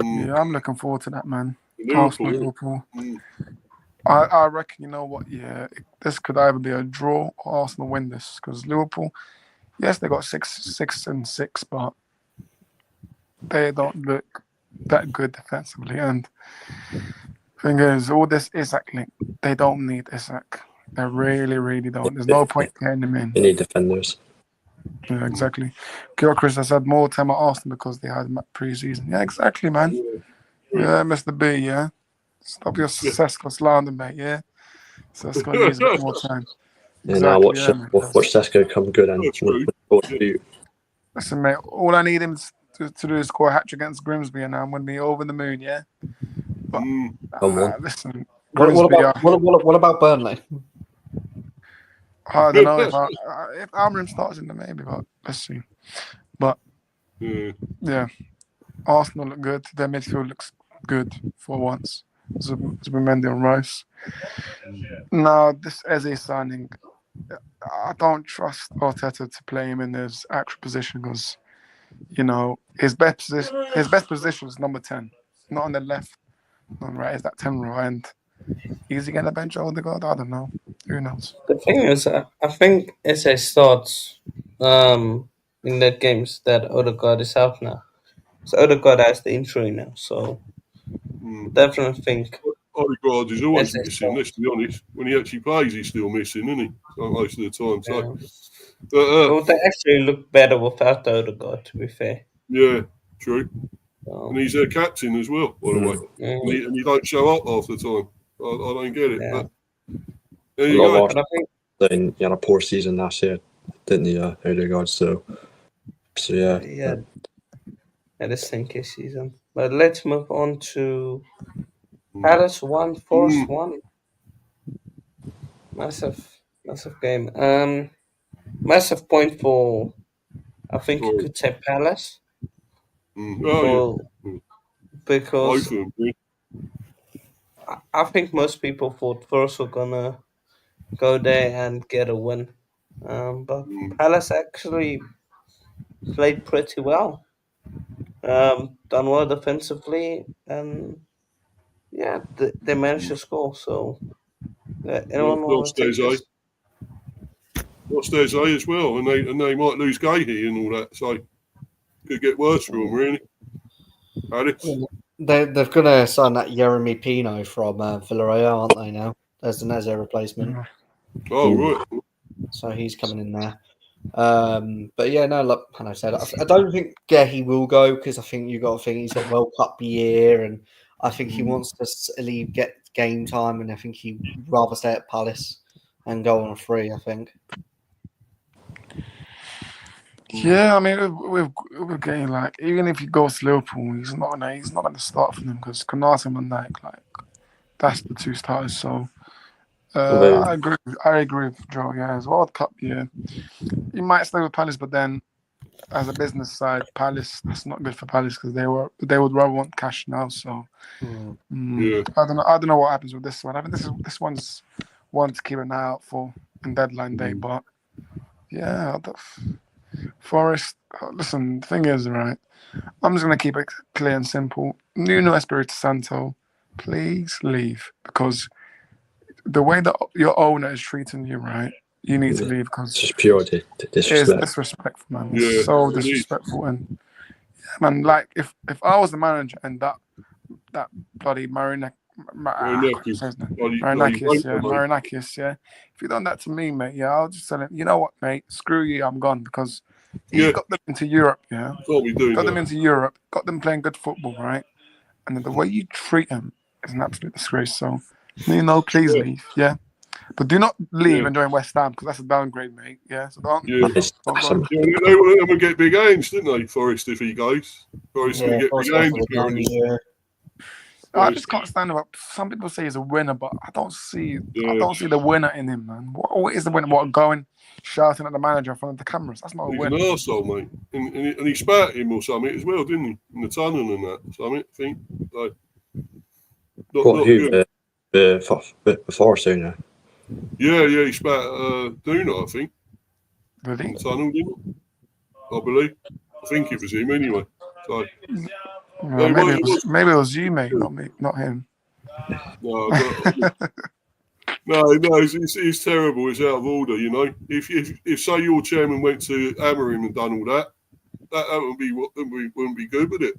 yeah, I'm looking forward to that, man. Liverpool. I reckon, you know what? Yeah, this could either be a draw or Arsenal win this, because Liverpool, yes, they got 6-6, but they don't look that good defensively. And thing is, all this Isak link, they don't need Isak. They really, really don't. There's no point getting him in. They need defenders. Yeah, exactly. Gyokeres has had more time at Arsenal because they had pre-season. Yeah, exactly, man. Yeah, Mr. B, yeah. Stop your Sesko slander, mate, yeah? Sesko needs a bit more time. Yeah, now Exactly, yeah, mate. watch Sesko come good and Listen, mate, all I need him to do is score a hat-trick against Grimsby and I'm going to be over the moon, yeah? But, listen, Grimsby, What about Burnley? I don't know if Amram starts in there, maybe, but let's see. But, yeah, Arsenal look good. Their midfield looks good for once. Zubimendi and Rice. Now, this Eze signing, I don't trust Arteta to play him in his actual position because, you know, his best position is number 10, not on the left, not on the right. Is that 10 row? And is he going to bench Odegaard? I don't know. Who knows? The thing is, I think Eze starts in that games that Odegaard is out now. So Odegaard has the injury now, so definitely think Odegaard is always Eze missing, let's be honest. When he actually plays, he's still missing, isn't he? Most of the time. So, well, they actually look better without Odegaard, to be fair. yeah, true. And he's their captain as well, by the way. And he don't show up half the time. I don't get it. But there you go. He had a poor season last year, didn't he, Odegaard? So yeah. Yeah, a stinky season. But let's move on to Palace 1, Forest 1. Massive game. Massive point for, I think you could say Palace. Because I think most people thought Forest were gonna go there and get a win. But Palace actually played pretty well. Done well defensively, and yeah, they managed to score. So, anyone want to take this? Lost Eze as well, and they might lose Gahey and all that. So, could get worse for them, really. Alex? They're going to sign that Jeremy Pino from Villarreal, aren't they? Now there's an Eze replacement. Oh right. So he's coming in there. But yeah, no, like I said, I don't think he will go because I think you got to think he's got World Cup year, and I think he wants to get game time, and I think he'd rather stay at Palace and go on a free. I think. Yeah, I mean, we're getting like even if he goes to Liverpool, he's not going to start for them because Konate and Van Dijk, like that's the two starters. So I agree with Joe. Yeah, as World Cup, yeah, he might stay with Palace, but then as a business side, Palace, that's not good for Palace because they would rather want cash now. So I don't know what happens with this one. I think this one's one to keep an eye out for in deadline day. But yeah, Forest. Listen, the thing is, right? I'm just gonna keep it clear and simple. Nuno Espirito Santo, please leave because the way that your owner is treating you, right? You need to leave because it's just pure disrespect. It's disrespectful, man. It's so disrespectful, and man, like if I was the manager and that bloody Marinakis, yeah. If you done that to me, mate, yeah, I'll just tell him, you know what, mate, screw you, I'm gone because he got them into Europe, yeah. Got them into Europe, got them playing good football, right? And then the way you treat him is an absolute disgrace. So, please leave, yeah. But do not leave and join West Ham because that's a downgrade, mate. Yeah, so don't. They want him to get big gains, didn't they, Forest, if he goes? Forest will get big gains. I just can't stand it. Some people say he's a winner, but I don't see the winner in him, man. What is the winner? What, going shouting at the manager in front of the cameras? That's not a winner. He's an arsehole, mate. And he spat at him or something as well, didn't he? In the tunnel and that. Something, I think. So, not good. The Forest owner. Yeah, he spat Duna, I think. Really? In the tunnel, didn't he? I believe. I think it was him anyway. So. Maybe it was you, mate, not me, not him. No, it's terrible. It's out of order, you know. If say your chairman went to Amorim and done all that wouldn't be good, would it?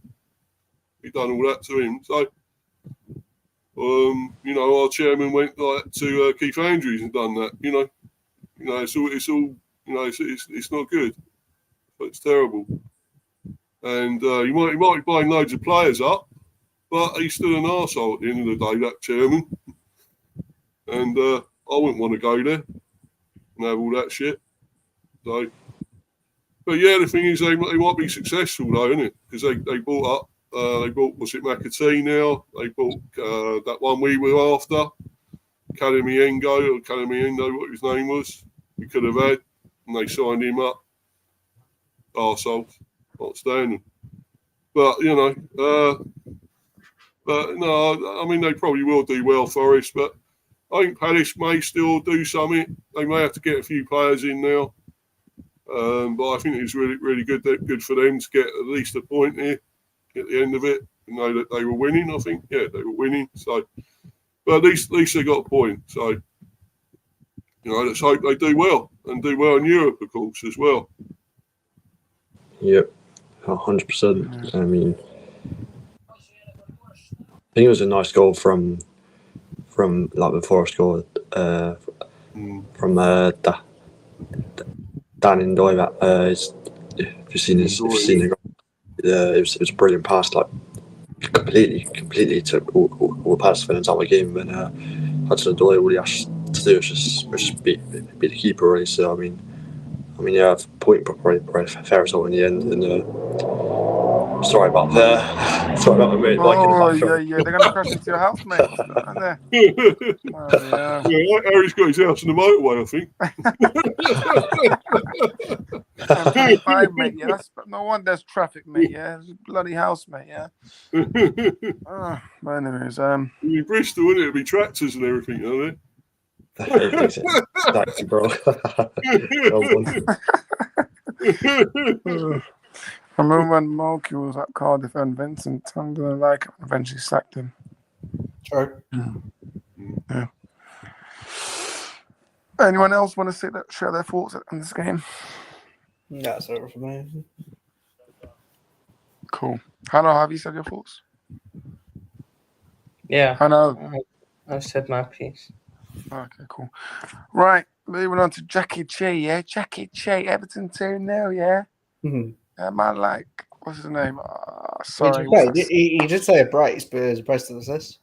He done all that to him. So, our chairman went to Keith Andrews and done that. It's all. It's not good. It's terrible. And he might be buying loads of players up, but he's still an arsehole at the end of the day, that chairman. And I wouldn't want to go there and have all that shit. So, but yeah, the thing is, they might be successful though, isn't it? Because they bought up. They bought, what's it, McAtee now? They bought that one we were after, Endo, what his name was. We could have had, and they signed him up. Arseholes, outstanding. But but no, I mean they probably will do well, Forest. But I think Palace may still do something. They may have to get a few players in now. But I think it's really good for them to get at least a point here at the end of it. You know that they were winning. I think, yeah, they were winning. So, but at least they got a point. So, let's hope they do well and do well in Europe, of course, as well. Yep, 100%. I mean, I think it was a nice goal from like the Forest goal from Dan and Doivat. If you've seen it, it was a brilliant pass, like completely took all the pass for the entire game. And Hudson Odoi, all he has to do is just beat the keeper, really. So I mean, yeah, point probably fair result in the end. And sorry about the mate. Yeah, they're gonna crash into your house, mate. Aren't they? Yeah. Harry's got his house in the motorway, I think. 25, mate. Yeah, no wonder there's traffic, mate. Yeah, it's a bloody house, mate. Yeah. But anyways, in Bristol, wouldn't it? It'd be tractors and everything, aren't Exactly, bro. I remember when Mulkey was at Cardiff and Vincent didn't like him and eventually sacked him. True. Yeah. Anyone else want to share their thoughts on this game? That's over for me. Cool. Hannah, have you said your thoughts? Yeah. Hannah. I've said my piece. Okay, cool. Right, moving on to Jackie Che, yeah? Jackie Che, Everton 2-0, yeah? Mm-hmm. Man, like, what's his name? Sorry. He did say a brace, but it was a brace to assist.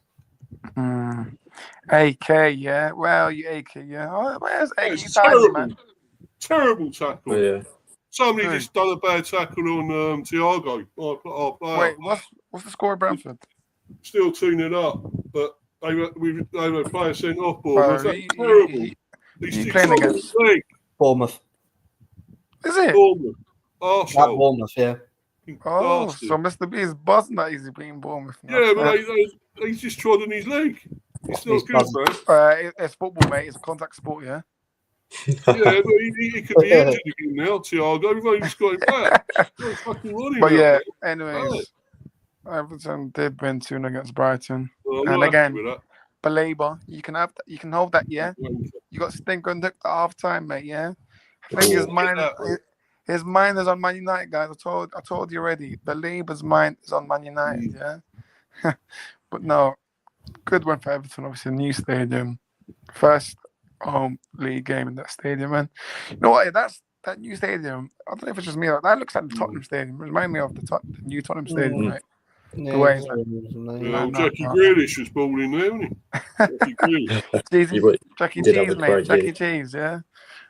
AK, yeah? Well, you AK, yeah? Oh, where's AK? It's terrible tackle. Oh, yeah. Somebody just done a bad tackle on Thiago, our player. Wait, what's the score at Brentford? Still 2-0 up, but they were a player sent off ball. Terrible. He's playing against Bournemouth. Is it? Bournemouth. Arsenal. Bournemouth, yeah. Oh, Bastard. so Mr. B is buzzing that he's beating Bournemouth. Yeah, but he's just trod on his leg. It's not good, man. It's football, mate. It's a contact sport, yeah? Yeah, but he could be injured again now, Thiago. We've only just got him back. But yeah, anyways, Everton did win 2-0 against Brighton. Well, and again, Belabor, you can hold that, yeah? You got Stink on at half time, mate, yeah? I think his mind is on Man United, guys. I told you already. Belabor's mind is on Man United, yeah? But no, good one for Everton, obviously, new stadium. First home league game in that stadium, and you know what? That new stadium. I don't know if it's just me. That looks like the Tottenham Stadium. It reminds me of the new Tottenham Stadium, right? Yeah, the way Jackie Grealish was balling there, wasn't he? Jackie Cheese, mate. Jackie Cheese, yeah.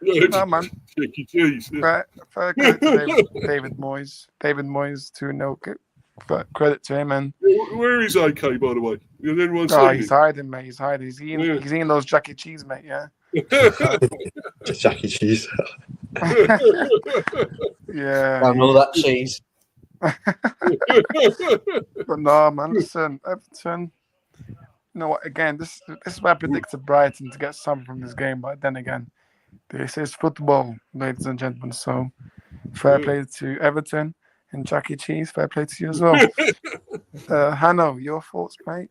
No, man. Jackie Cheese. Yeah. Fair credit to David Moyes. David Moyes 2-0. Credit to him, and where is AK, by the way? He's hiding, mate. He's hiding. He's eating those Jackie Cheese, mate. Yeah. Just Jackie Cheese. Yeah. And all that cheese. But no, man. Listen, Everton. You know what? Again, this is why I predicted Brighton to get something from this game. But then again, this is football, ladies and gentlemen. So, fair play to Everton. And Jackie Cheese, fair play to you as well. Hanno, your thoughts, mate?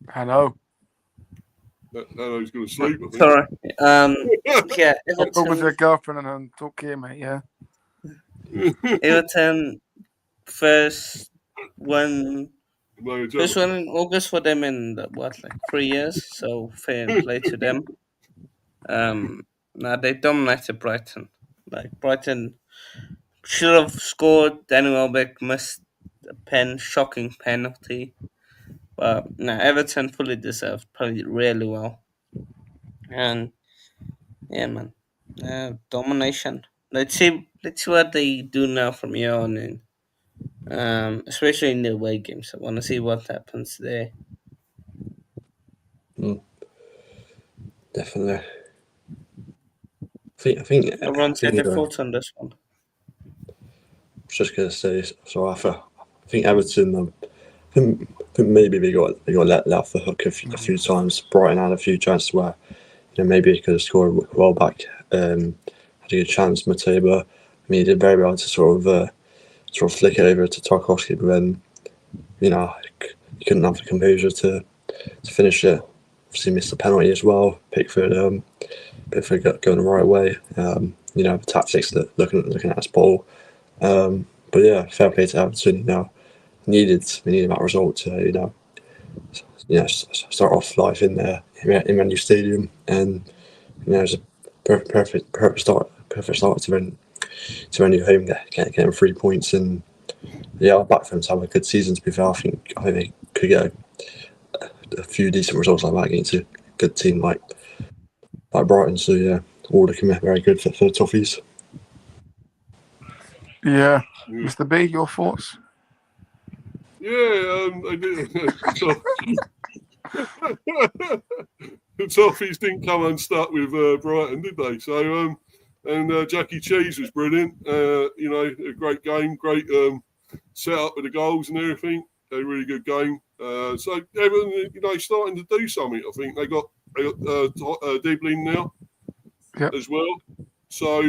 Hanno. Hanno's going to sleep. Sorry. Yeah, Everton. Talk with your girlfriend and talk here, mate, yeah? Everton first win in August for them in 3 years, so fair play to them. No, they dominated Brighton. Like Brighton should have scored. Danny Welbeck missed a shocking penalty. But no, Everton fully deserved. Played really well. And yeah, man, domination. Let's see what they do now from here on in. Especially in the away games. I want to see what happens there. Definitely. I think Everyone said their thoughts on this one. I was just gonna say, so I think Everton. I think maybe they got let off the hook a few times. Brighton had a few chances where maybe he could have scored well back. Had a good chance, Mateba. I mean, he did very well to sort of flick it over to Tarkowski, but then he couldn't have the composure to finish it. Obviously missed the penalty as well. Pickford going the right way. The tactics that looking at his ball. But yeah, fair play to Everton. We needed that result to start off life in a new stadium, and it was a perfect start to a new home, getting 3 points, and yeah, I'll back for them to have a good season. To be fair, I think they could get a few decent results like that against a good team like Brighton. So yeah, all looking very good for the Toffees. Yeah, Mr. B, your thoughts? Yeah, I did. The Toffees didn't come unstuck with Brighton, did they? So, and Jackie Cheese was brilliant. A great game, great set up with the goals and everything. A really good game. So everyone, starting to do something. I think they got Diblin now as well. So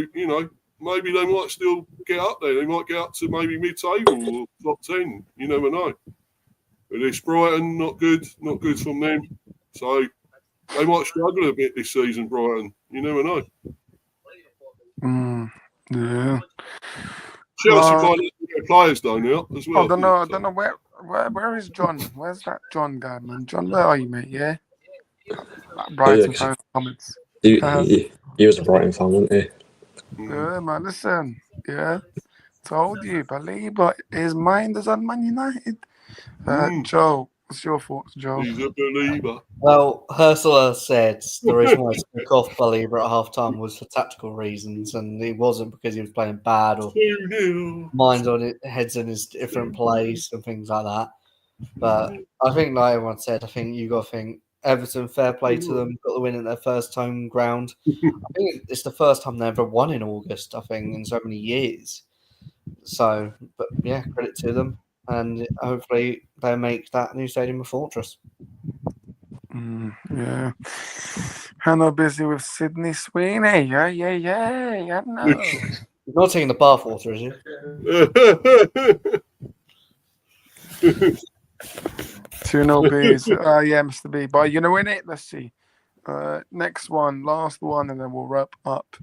maybe they might still get up there. They might get up to maybe mid-table or top 10. You never know. But it's Brighton, not good from them. So they might struggle a bit this season, Brighton. You never know. Yeah. Chelsea might let their players down now as well. I don't know where is John? Where's that John guy, man? John, where are you, mate? Yeah. Brighton fan comments. He was a Brighton fan, wasn't he? Yeah, man. Listen, yeah. Told you, Belieber. His mind is on Man United. Joe, what's your thoughts, Joe? He's a believer. Well, Ursula said the reason why he took off Belieber at half time was for tactical reasons, and it wasn't because he was playing bad or heads in his different place and things like that. But I think, like everyone said, I think you got to think Everton, fair play to them, got the win at their first home ground. I think it's the first time they ever won in August, I think, in so many years. So, but yeah, credit to them. And hopefully they make that new stadium a fortress. Yeah. Hannah busy with Sydney Sweeney. Yeah. I know. He's not taking the bath water, is he? 2-0 B's. Yeah, Mr. B. But you're going to win it. Let's see. Next one, last one, and then we'll wrap up.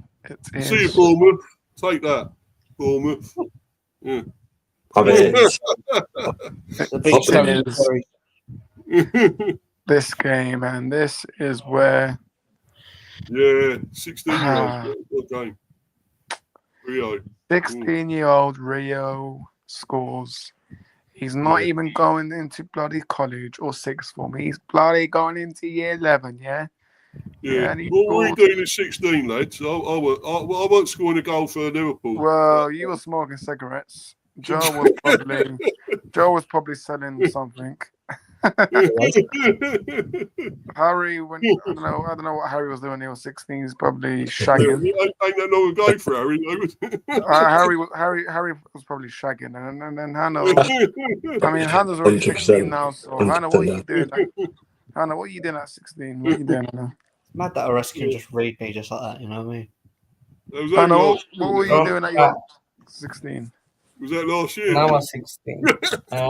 See you, Bournemouth. Take that, Bournemouth. Yeah. I mean, this game, and this is where. Yeah, 16-year-old. What game? Rio. 16-year-old Rio scores. He's not even going into bloody college or sixth form. He's bloody going into year 11, yeah? Yeah. What were we doing at 16, lads? I won't score a goal for Liverpool. Well, you were smoking cigarettes. Joe was probably selling something. Harry, I don't know what Harry was doing. He was 16. He's probably shagging. Ain't that long ago for Harry, Harry was probably shagging, and then Hannah. I mean, Hannah's already 16 now. So Hannah, what are you doing? Hannah, what are you doing at 16? What are you doing, Hannah? Mad that Arrest can just read me just like that. You know what I mean? Hannah, what were you doing at your 16? Was that last year? I was 16. I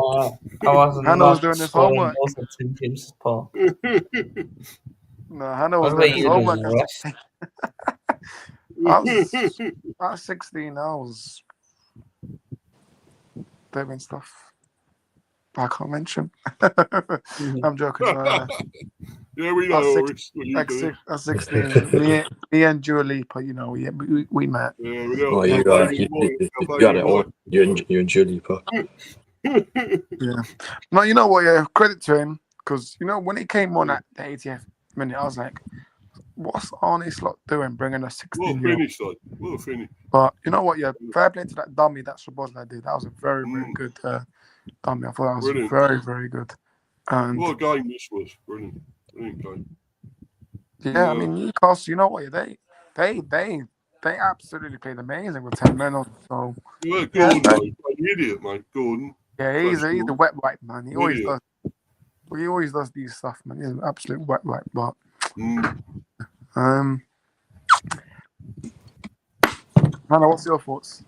was Hannah was doing his homework. St. James's Park. No, Hannah was doing his homework. At 16, I was doing stuff I can't mention. I'm joking. Yeah, we know, Horace. What you doing? At 16, me and Dua Lipa, you know, we met. Yeah, we know. Well, you got it all. You and Julie, but Yeah. No, you know what? Yeah, credit to him because you know when he came on at the 80th minute, I was like, "What's Arne Slot doing, bringing a What a 16-year-old?" finish, though. What a finish. But you know what? Yeah, fair play to that dummy that Szoboszlai did. That was a very, very Mm. good dummy. I thought that was Brilliant. very, very good. And What a game this was. Brilliant. Brilliant game. yeah, I mean Newcastle. You know what? They absolutely played amazing with 10 men on. So Yeah, Gordon, yeah, though. An idiot, mate. Gordon. yeah, he's a wet wipe man. He always Idiot. does. He always does these stuff, man. He's an absolute wet wipe. But Mm. Hannah, what's your thoughts?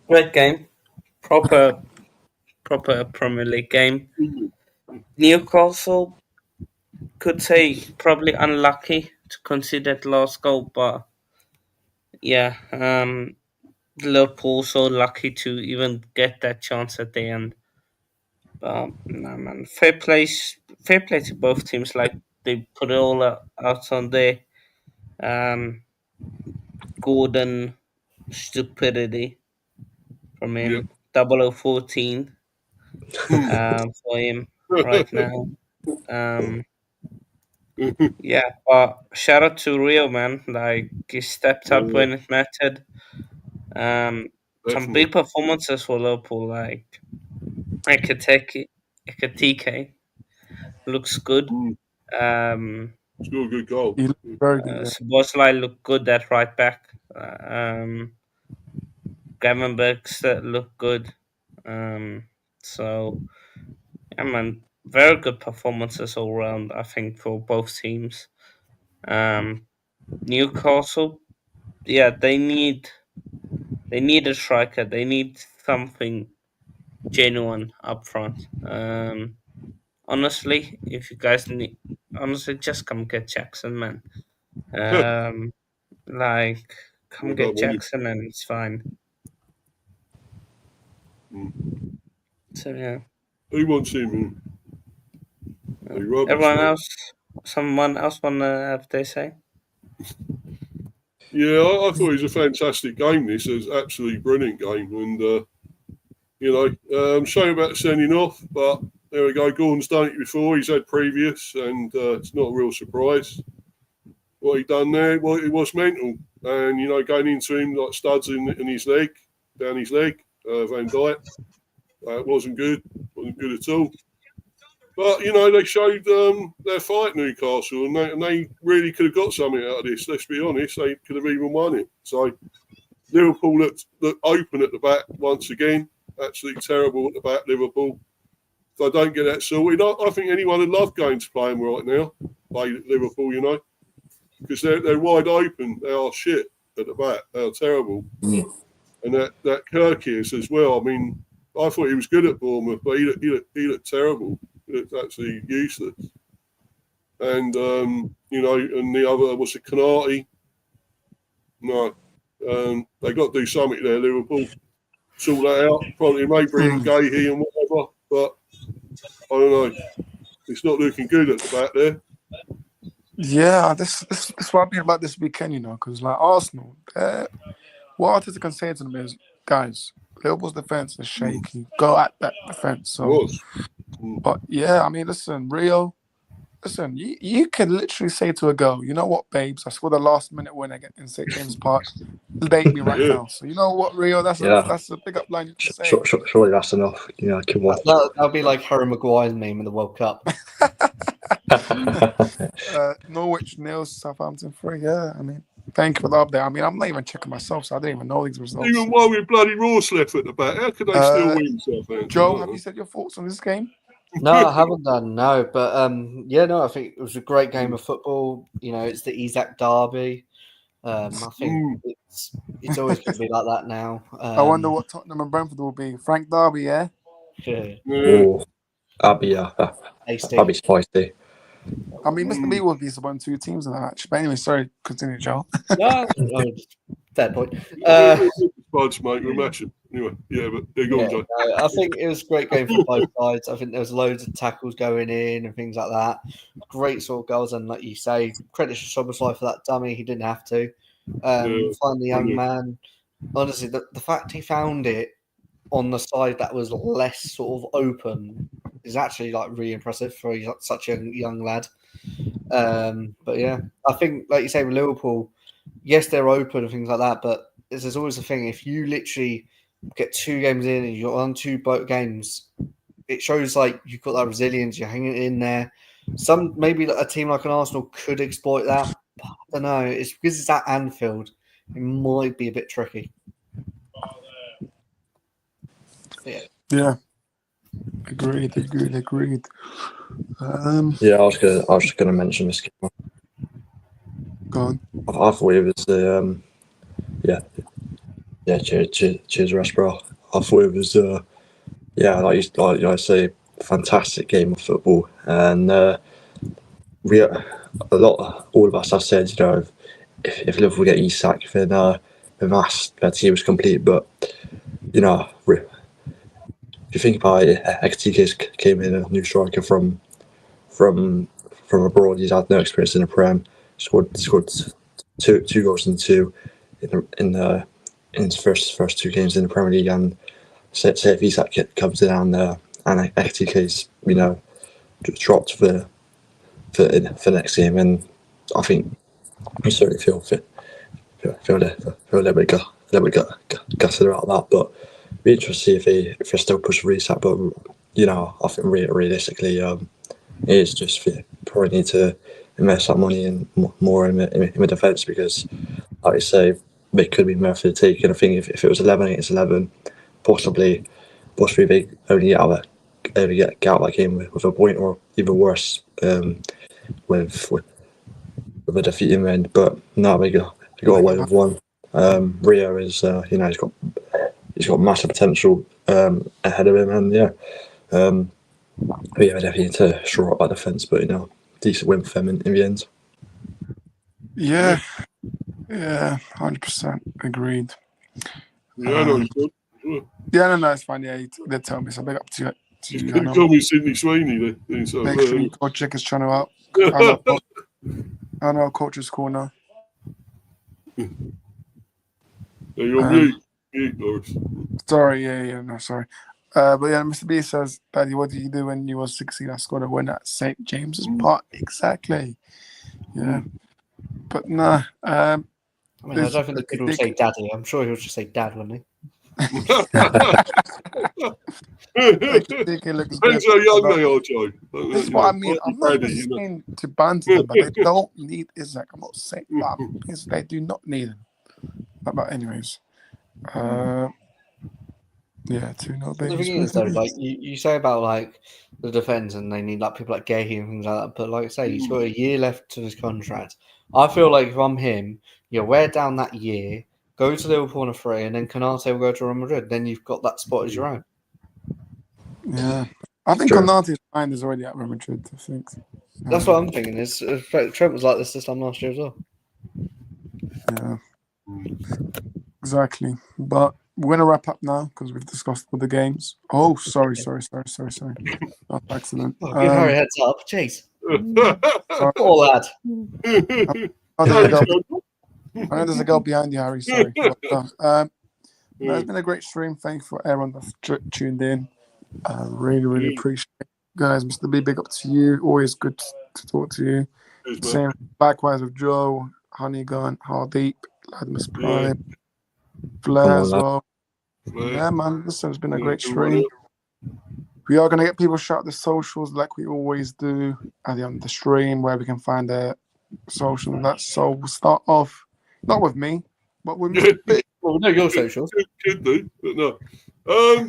Great game. Proper Premier League game. Newcastle could say probably unlucky to concede that last goal, but yeah, Liverpool so lucky to even get that chance at the end. But no, man, fair play to both teams. Like they put it all out on there. Gordon stupidity from him. 0014 for him right now. Yeah, but shout out to Rio, man. Like he stepped up when it mattered. Some big performances for Liverpool, like Ekatike looks good. Scored a good goal. He looked very good. Yeah. Szoboszlai looked good at right back. Gravenbergs looked good. So yeah, man, very good performances all around. I think for both teams. Newcastle, yeah, they need a striker. They need something genuine up front. Honestly, if you guys need, honestly, just come get Jackson, man. Like, come get Jackson and it's fine. So yeah. Who wants him? Everyone else, someone else want to have their say? Yeah, I thought it was a fantastic game. This is absolutely brilliant game, and shame about sending off, but there we go. Gordon's done it before. He's had previous, and it's not a real surprise. What he done there, well, it was mental, and going into him like studs in his leg, down his leg, Van Dijk. It wasn't good at all. But they showed their fight, Newcastle, and they really could have got something out of this. Let's be honest, they could have even won it. So Liverpool looked open at the back once again. Absolutely terrible at the back, Liverpool. If they don't get that sorted, I think anyone would love going to play them right now. Play Liverpool, because they're wide open. They are shit at the back. They are terrible. And that Gyokeres as well. I mean, I thought he was good at Bournemouth, but he looked terrible. He looked actually useless. And and the other was it Kanati. No, they got to do something there, Liverpool. Sort that out. Probably may bring Gahey and whatever, but I don't know. It's not looking good at the back there. Yeah, this what I'm thinking about this weekend, because like Arsenal, what Arteta can say to them is, guys, Liverpool's defense is shaky. Go at that defense. So, but yeah, I mean, listen, Rio. Listen, you can literally say to a girl, you know what, babes, I scored a last-minute winner in St. James Park. Date me right now. So you know what, Rio, that's a big up line to say. Surely that's enough. Come on. That'll be like Harry Maguire's name in the World Cup. Norwich 0, Southampton 3. Yeah, I mean, thank you for the update. I mean, I'm not even checking myself, so I didn't even know these results. Even while with bloody Ross left at the back, how could they still win, Southampton? Joe, have you said your thoughts on this game? No, I haven't done. No, but I think it was a great game of football. It's the Isaac Derby. I think it's always going to be like that now. I wonder what Tottenham and Brentford will be. Frank Derby, yeah. Oh, that'd be spicy. I mean, Mr. B will be one 2 teams in that match. But anyway, sorry, continue, Joe. No, Fair point. Buds, mate, we're matching. Anyway, yeah, but go on, Joe. I think it was a great game for both sides. I think there was loads of tackles going in and things like that. Great sort of goals, and like you say, credit to Szoboszlai for that dummy. He didn't have to. Find the young man. Honestly, the fact he found it on the side that was less sort of open is actually like really impressive for such a young lad. But yeah, I think like you say with Liverpool, yes, they're open and things like that, but there's always a thing. If you literally get 2 games in and you're on 2 games, it shows like you've got that resilience. You're hanging in there. Maybe a team like an Arsenal could exploit that. But I don't know. It's because it's at Anfield. It might be a bit tricky. Yeah. Agreed. Yeah, I was just gonna mention this game. Go on. I thought it was cheers, Rush, bro. I thought it was like I say, fantastic game of football, and all of us have said, if Liverpool get Isak, then that team was complete. But if you think about it, Gyokeres came in, a new striker from abroad. He's had no experience in the Prem. Scored two goals in his first 2 games in the Premier League. And say if Isak comes in and Gyokeres, dropped for next game, and I think we certainly feel a little bit gutted about that. But be interested to see if they still push for Isak. But I think realistically, it is just probably need to invest that money in more in the defence, because, like I say, they could be more for the take. And I think if it was 11 against 11, possibly they only get out that game with a point, or even worse, with a defeat in the end. But no, they got away with one. Rio is he's got massive potential ahead of him, and we definitely need to shore up our defence, but decent win for them in the end. Yeah, 100% agreed. Yeah, no, it's fine. Yeah, they tell me, so big up to you. You call me Sidney Sweeney then. So, make sure you check his channel out. I know Coach is cool now. You're on mute, Lawrence. Sorry, sorry. But yeah, Mr. B says, Daddy, what did you do when you were 16? I scored a win at St. James's Park. Exactly. Yeah. But nah. I don't think the kid will say Daddy. I'm sure he'll just say Dad, wouldn't he? Depends how young they are, Joe. This is what I mean. I'm not saying to banter them, but they don't need Isaac. I'm not saying that. They do not need him. But anyways. Yeah, 2-0 baby. The thing is, though, like you say about like the defence, and they need like people like Gahey and things like that. But like I say, he's got a year left to his contract. I feel like if I'm him, wear down that year, go to Liverpool on a free, and then Konate will go to Real Madrid. Then you've got that spot as your own. Yeah, I think Konate's mind is already at Real Madrid. I think that's what I'm thinking. Trent was like this time last year as well. Yeah, exactly. But we're going to wrap up now because we've discussed all the games. Oh, sorry. Oh, excellent. Give Harry a heads up. Jeez. Poor lad. I know there's a girl behind you, Harry. Sorry. It's been a great stream. Thanks for everyone that's tuned in. Really appreciate it. Guys, Mr. B, big up to you. Always good to talk to you. Same likewise with Joe, Honeygun, Hardeep, Ladmus Prime, Flair as well. Yeah, man, this has been a great stream. We are going to get people shout the socials like we always do at the end of the stream, where we can find their social and that. So we'll start off, not with me, but with Mr. B. Well, no, your socials. Could do, but no. I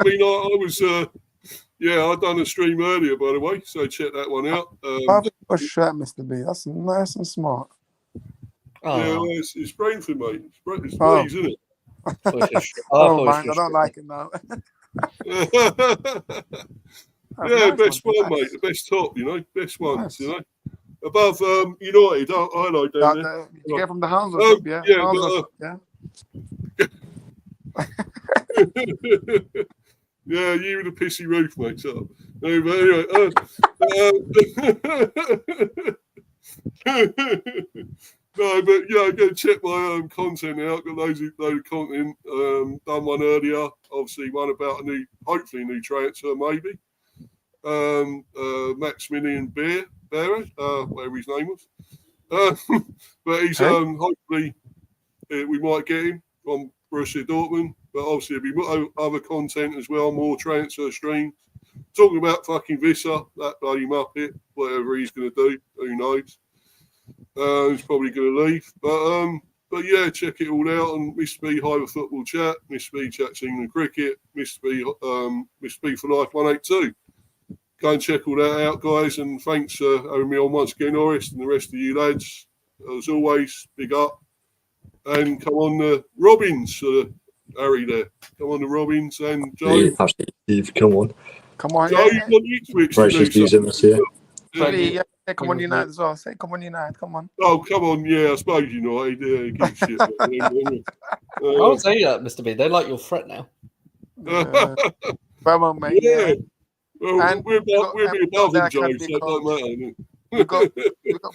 mean, I was, I've done a stream earlier, by the way, so check that one out. I've got a shirt, Mr. B. That's nice and smart. Yeah, well, it's Brentford, mate. It's Leeds, isn't it? I don't like it now. Best one, mate. The best top, best ones, above United. I know down there. You get from the Hounslow Oh, Cup, yeah. yeah, Hounslow but, Cup, yeah, you with the pissy roof, mate. Shut up. No, but anyway, no, but yeah, go check my content out. Got loads of content. Done one earlier. Obviously, one about hopefully a new transfer, maybe. Maximilian Bearer, whatever his name was. But he's hopefully we might get him from Borussia Dortmund. But obviously, there'll be other content as well, more transfer streams. Talking about fucking Visser, that bloody muppet, whatever he's going to do, who knows? He's probably going to leave. But yeah, check it all out on Mr. B Hyper Football Chat, Mr. B Chats England Cricket, Mr. B for Life 182. Go and check all that out, guys. And thanks for having me on once again, Orest, and the rest of you lads. As always, big up. And come on, the Robins, Harry there. Come on, the Robins and Joe. Yeah, absolutely, Steve. Come on. Come on, Joe, you've got the Ipswich to do using this here. yeah, come on, United as well. Say, come on, United. Come on. Oh, come on, yeah, I suppose United. Yeah, give a shit. I would say that, Mr. B. They like your threat now. Come on, mate. Yeah. Well, And we're above them, Joe, so it don't matter. We've got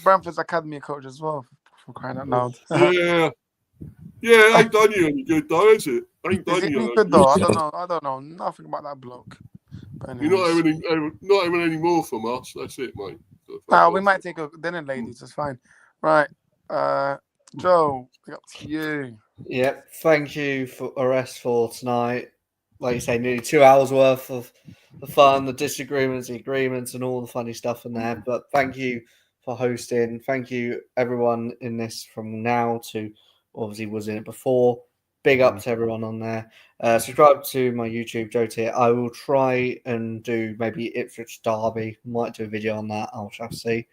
Bramford's Academy coach as well, for crying out loud. Yeah, ain't done you any good though, is it? Ain't done Is it you any any good though? good. I don't know nothing about that bloke. But You're not having any more from us. That's it, mate. So we might take a dinner, ladies. It's fine. Right, Joe, up to you. Yep. Thank you for Orest for tonight. Like you say, nearly 2 hours worth of the fun, the disagreements, the agreements, and all the funny stuff in there. But thank you for hosting. Thank you, everyone in this from now to obviously was in it before. Big up to everyone on there. Subscribe to my YouTube, Joe Tier. I will try and do maybe Ipswich Derby. Might do a video on that. I shall see.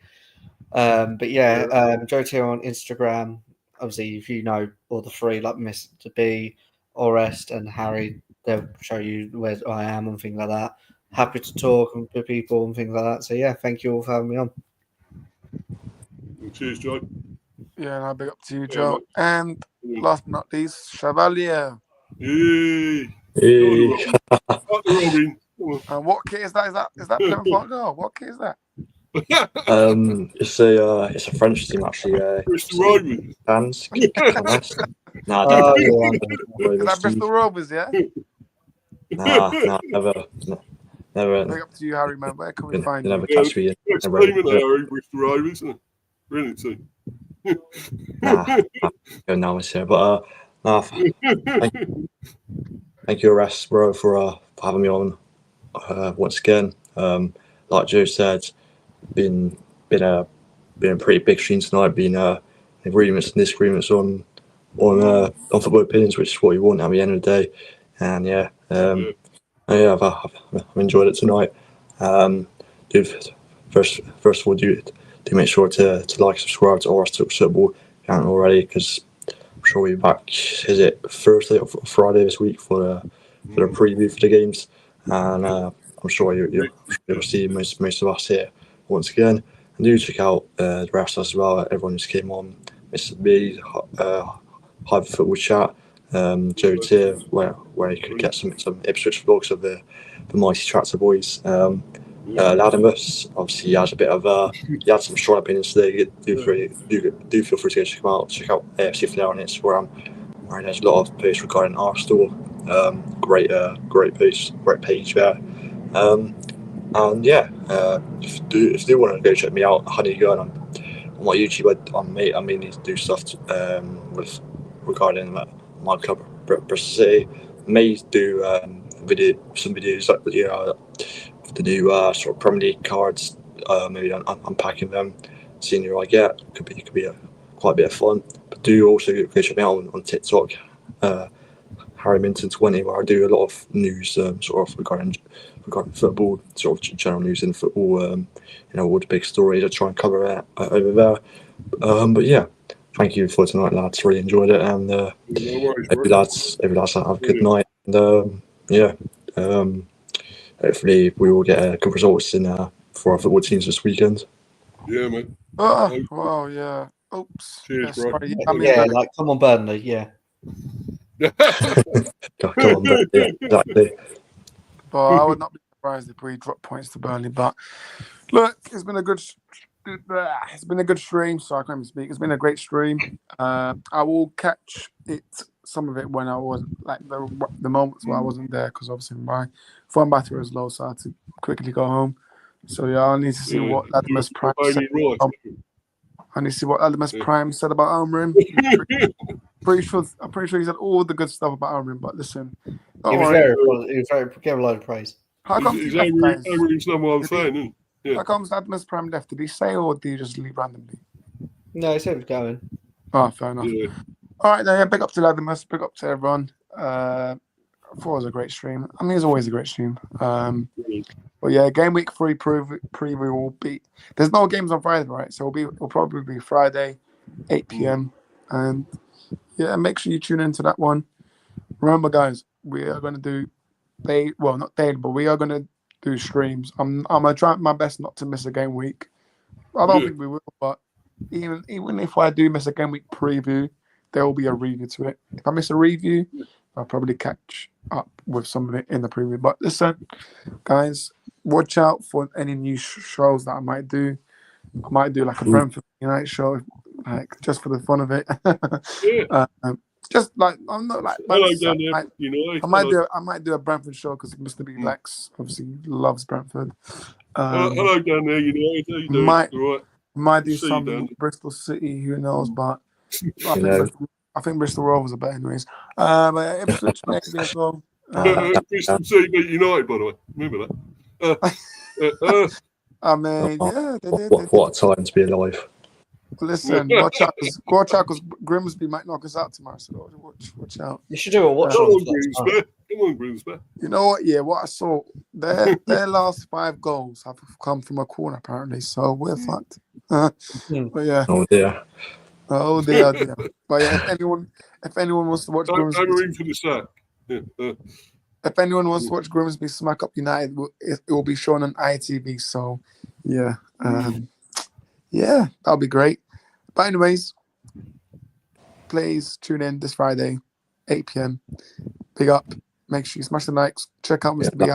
But yeah, Joe Tier on Instagram. Obviously, if you know all the three, like Mr. B, Orest, and Harry, they'll show you where I am and things like that. Happy to talk to people and things like that. So yeah, thank you all for having me on. Cheers, Joe. Yeah, and I'll big up to you, Joe. And last but not least, Chevalier. Hey. And what kit is that? Is that Plymouth Girl? What kit is that? It's a French team actually. Bristol Rovers. Fans. Nah, Is that Bristol Rovers? Yeah. Nah, never. Big up to you, Harry, man. Where can we find Never you? catch me in. Next team in there, Bristol Rovers, isn't it? Brilliant team. Now it's here, but thank you, Orest, bro, for having me on once again. Like Joe said, been a pretty big stream tonight. Been agreements and disagreements on football opinions, which is what you want at the end of the day. And I've enjoyed it tonight. First of all, do make sure to like, subscribe to Orest Football. Can't already, because I'm sure we'll be back. Is it Thursday or Friday this week for the preview for the games? And I'm sure you'll see most of us here once again. And do check out the rest as well. Everyone who's came on, Mr. B, Hyper Football Chat, Joe Tier, where you could get some Ipswich vlogs of the mighty Tractor Boys. Latimus, obviously, he has a bit of he had some strong opinions today. Do feel free to check him out. Check out AFC Flair on Instagram, where there's a lot of posts regarding Arsenal. Great page there. And yeah, if you do want to go check me out, how do you go on my YouTube? I mainly do stuff regarding my club, Bristol City. May do some videos like the new sort of Premier League cards. Maybe unpacking them, seeing who I get. Could be quite a bit of fun. But do also go check me out on TikTok, Harry Minton 20, where I do a lot of news sort of regarding football, sort of general news in football. All the big stories I try and cover it over there. But yeah, thank you for tonight, lads. Really enjoyed it, and every lads have a good night. And hopefully we will get good results for our football teams this weekend. Yeah, man. Oh, wow, yeah. Oops. Cheers, Yeah, bro. sorry. Yeah, I mean, Yeah, like come on, Burnley. Yeah. Come on, but yeah, exactly. but I would not be surprised if we drop points to Burnley. But look, it's been a good stream. So I can't even speak. It's been a great stream. I will catch some of it when I was like the moments where I wasn't there because obviously my phone battery was low, so I had to quickly go home. So yeah, I need to see what Latimer's Prime said. I need to see what Latimer's Prime said about Almerim. I'm pretty sure he said all the good stuff about Almerim. But listen, He was very gave a lot of praise. How come He's Emery's number one fan, isn't he? How comes Latimer's Prime left? Did he say or did he just leave randomly? No, he said he was going. Oh, fair enough. Yeah. All right, then. Yeah, big up to Latimer's. Big up to everyone. I thought it was a great stream. I mean, it's always a great stream. But yeah, game week 3 preview will be. There's no games on Friday, right? So it'll probably be Friday, 8 p.m. And yeah, make sure you tune into that one. Remember, guys, we are going to do not daily, but we are going to do streams. I'm gonna try my best not to miss a game week. I don't think we will, but even if I do miss a game week preview, there will be a review to it. If I miss a review, I'll probably catch up with some of it in the preview. But listen, guys, watch out for any new shows that I might do. I might do like a Brentford United show, like just for the fun of it. Just like I'm not like I might do a Brentford show because Mr. B Lex obviously loves Brentford. Hello down there, United. How you doing? Might do something with Bristol City, who knows? But I think Bristol Rovers are better anyways. But Ipswich maybe as well. Bristol City beat United, by the way. Remember that. I mean, yeah, they did. What a time to be alive. Listen, watch out because Grimsby might knock us out tomorrow. So watch out. You should do a watch. Come on, Grimsby. You know what? Yeah, what I saw, their last 5 goals have come from a corner apparently. So we're fucked. But yeah. Oh dear. Oh dear. But yeah, if anyone wants to watch Grimsby, for the sack. if anyone wants to watch Grimsby smack up United, it will be shown on ITV. So yeah. Yeah, that'll be great. But anyways, please tune in this Friday, 8 p.m. Big up. Make sure you smash the likes. Check out Mr. B.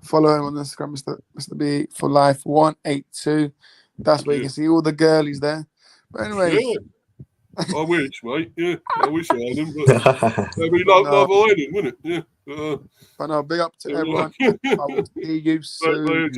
Follow him on Instagram, Mr. B for Life 182. That's where you can see all the girlies there. But anyways. I wish, mate. Yeah, I wish I had him. But that'd be Love Island, wouldn't it? Yeah. But no, big up to everyone. I will see you soon.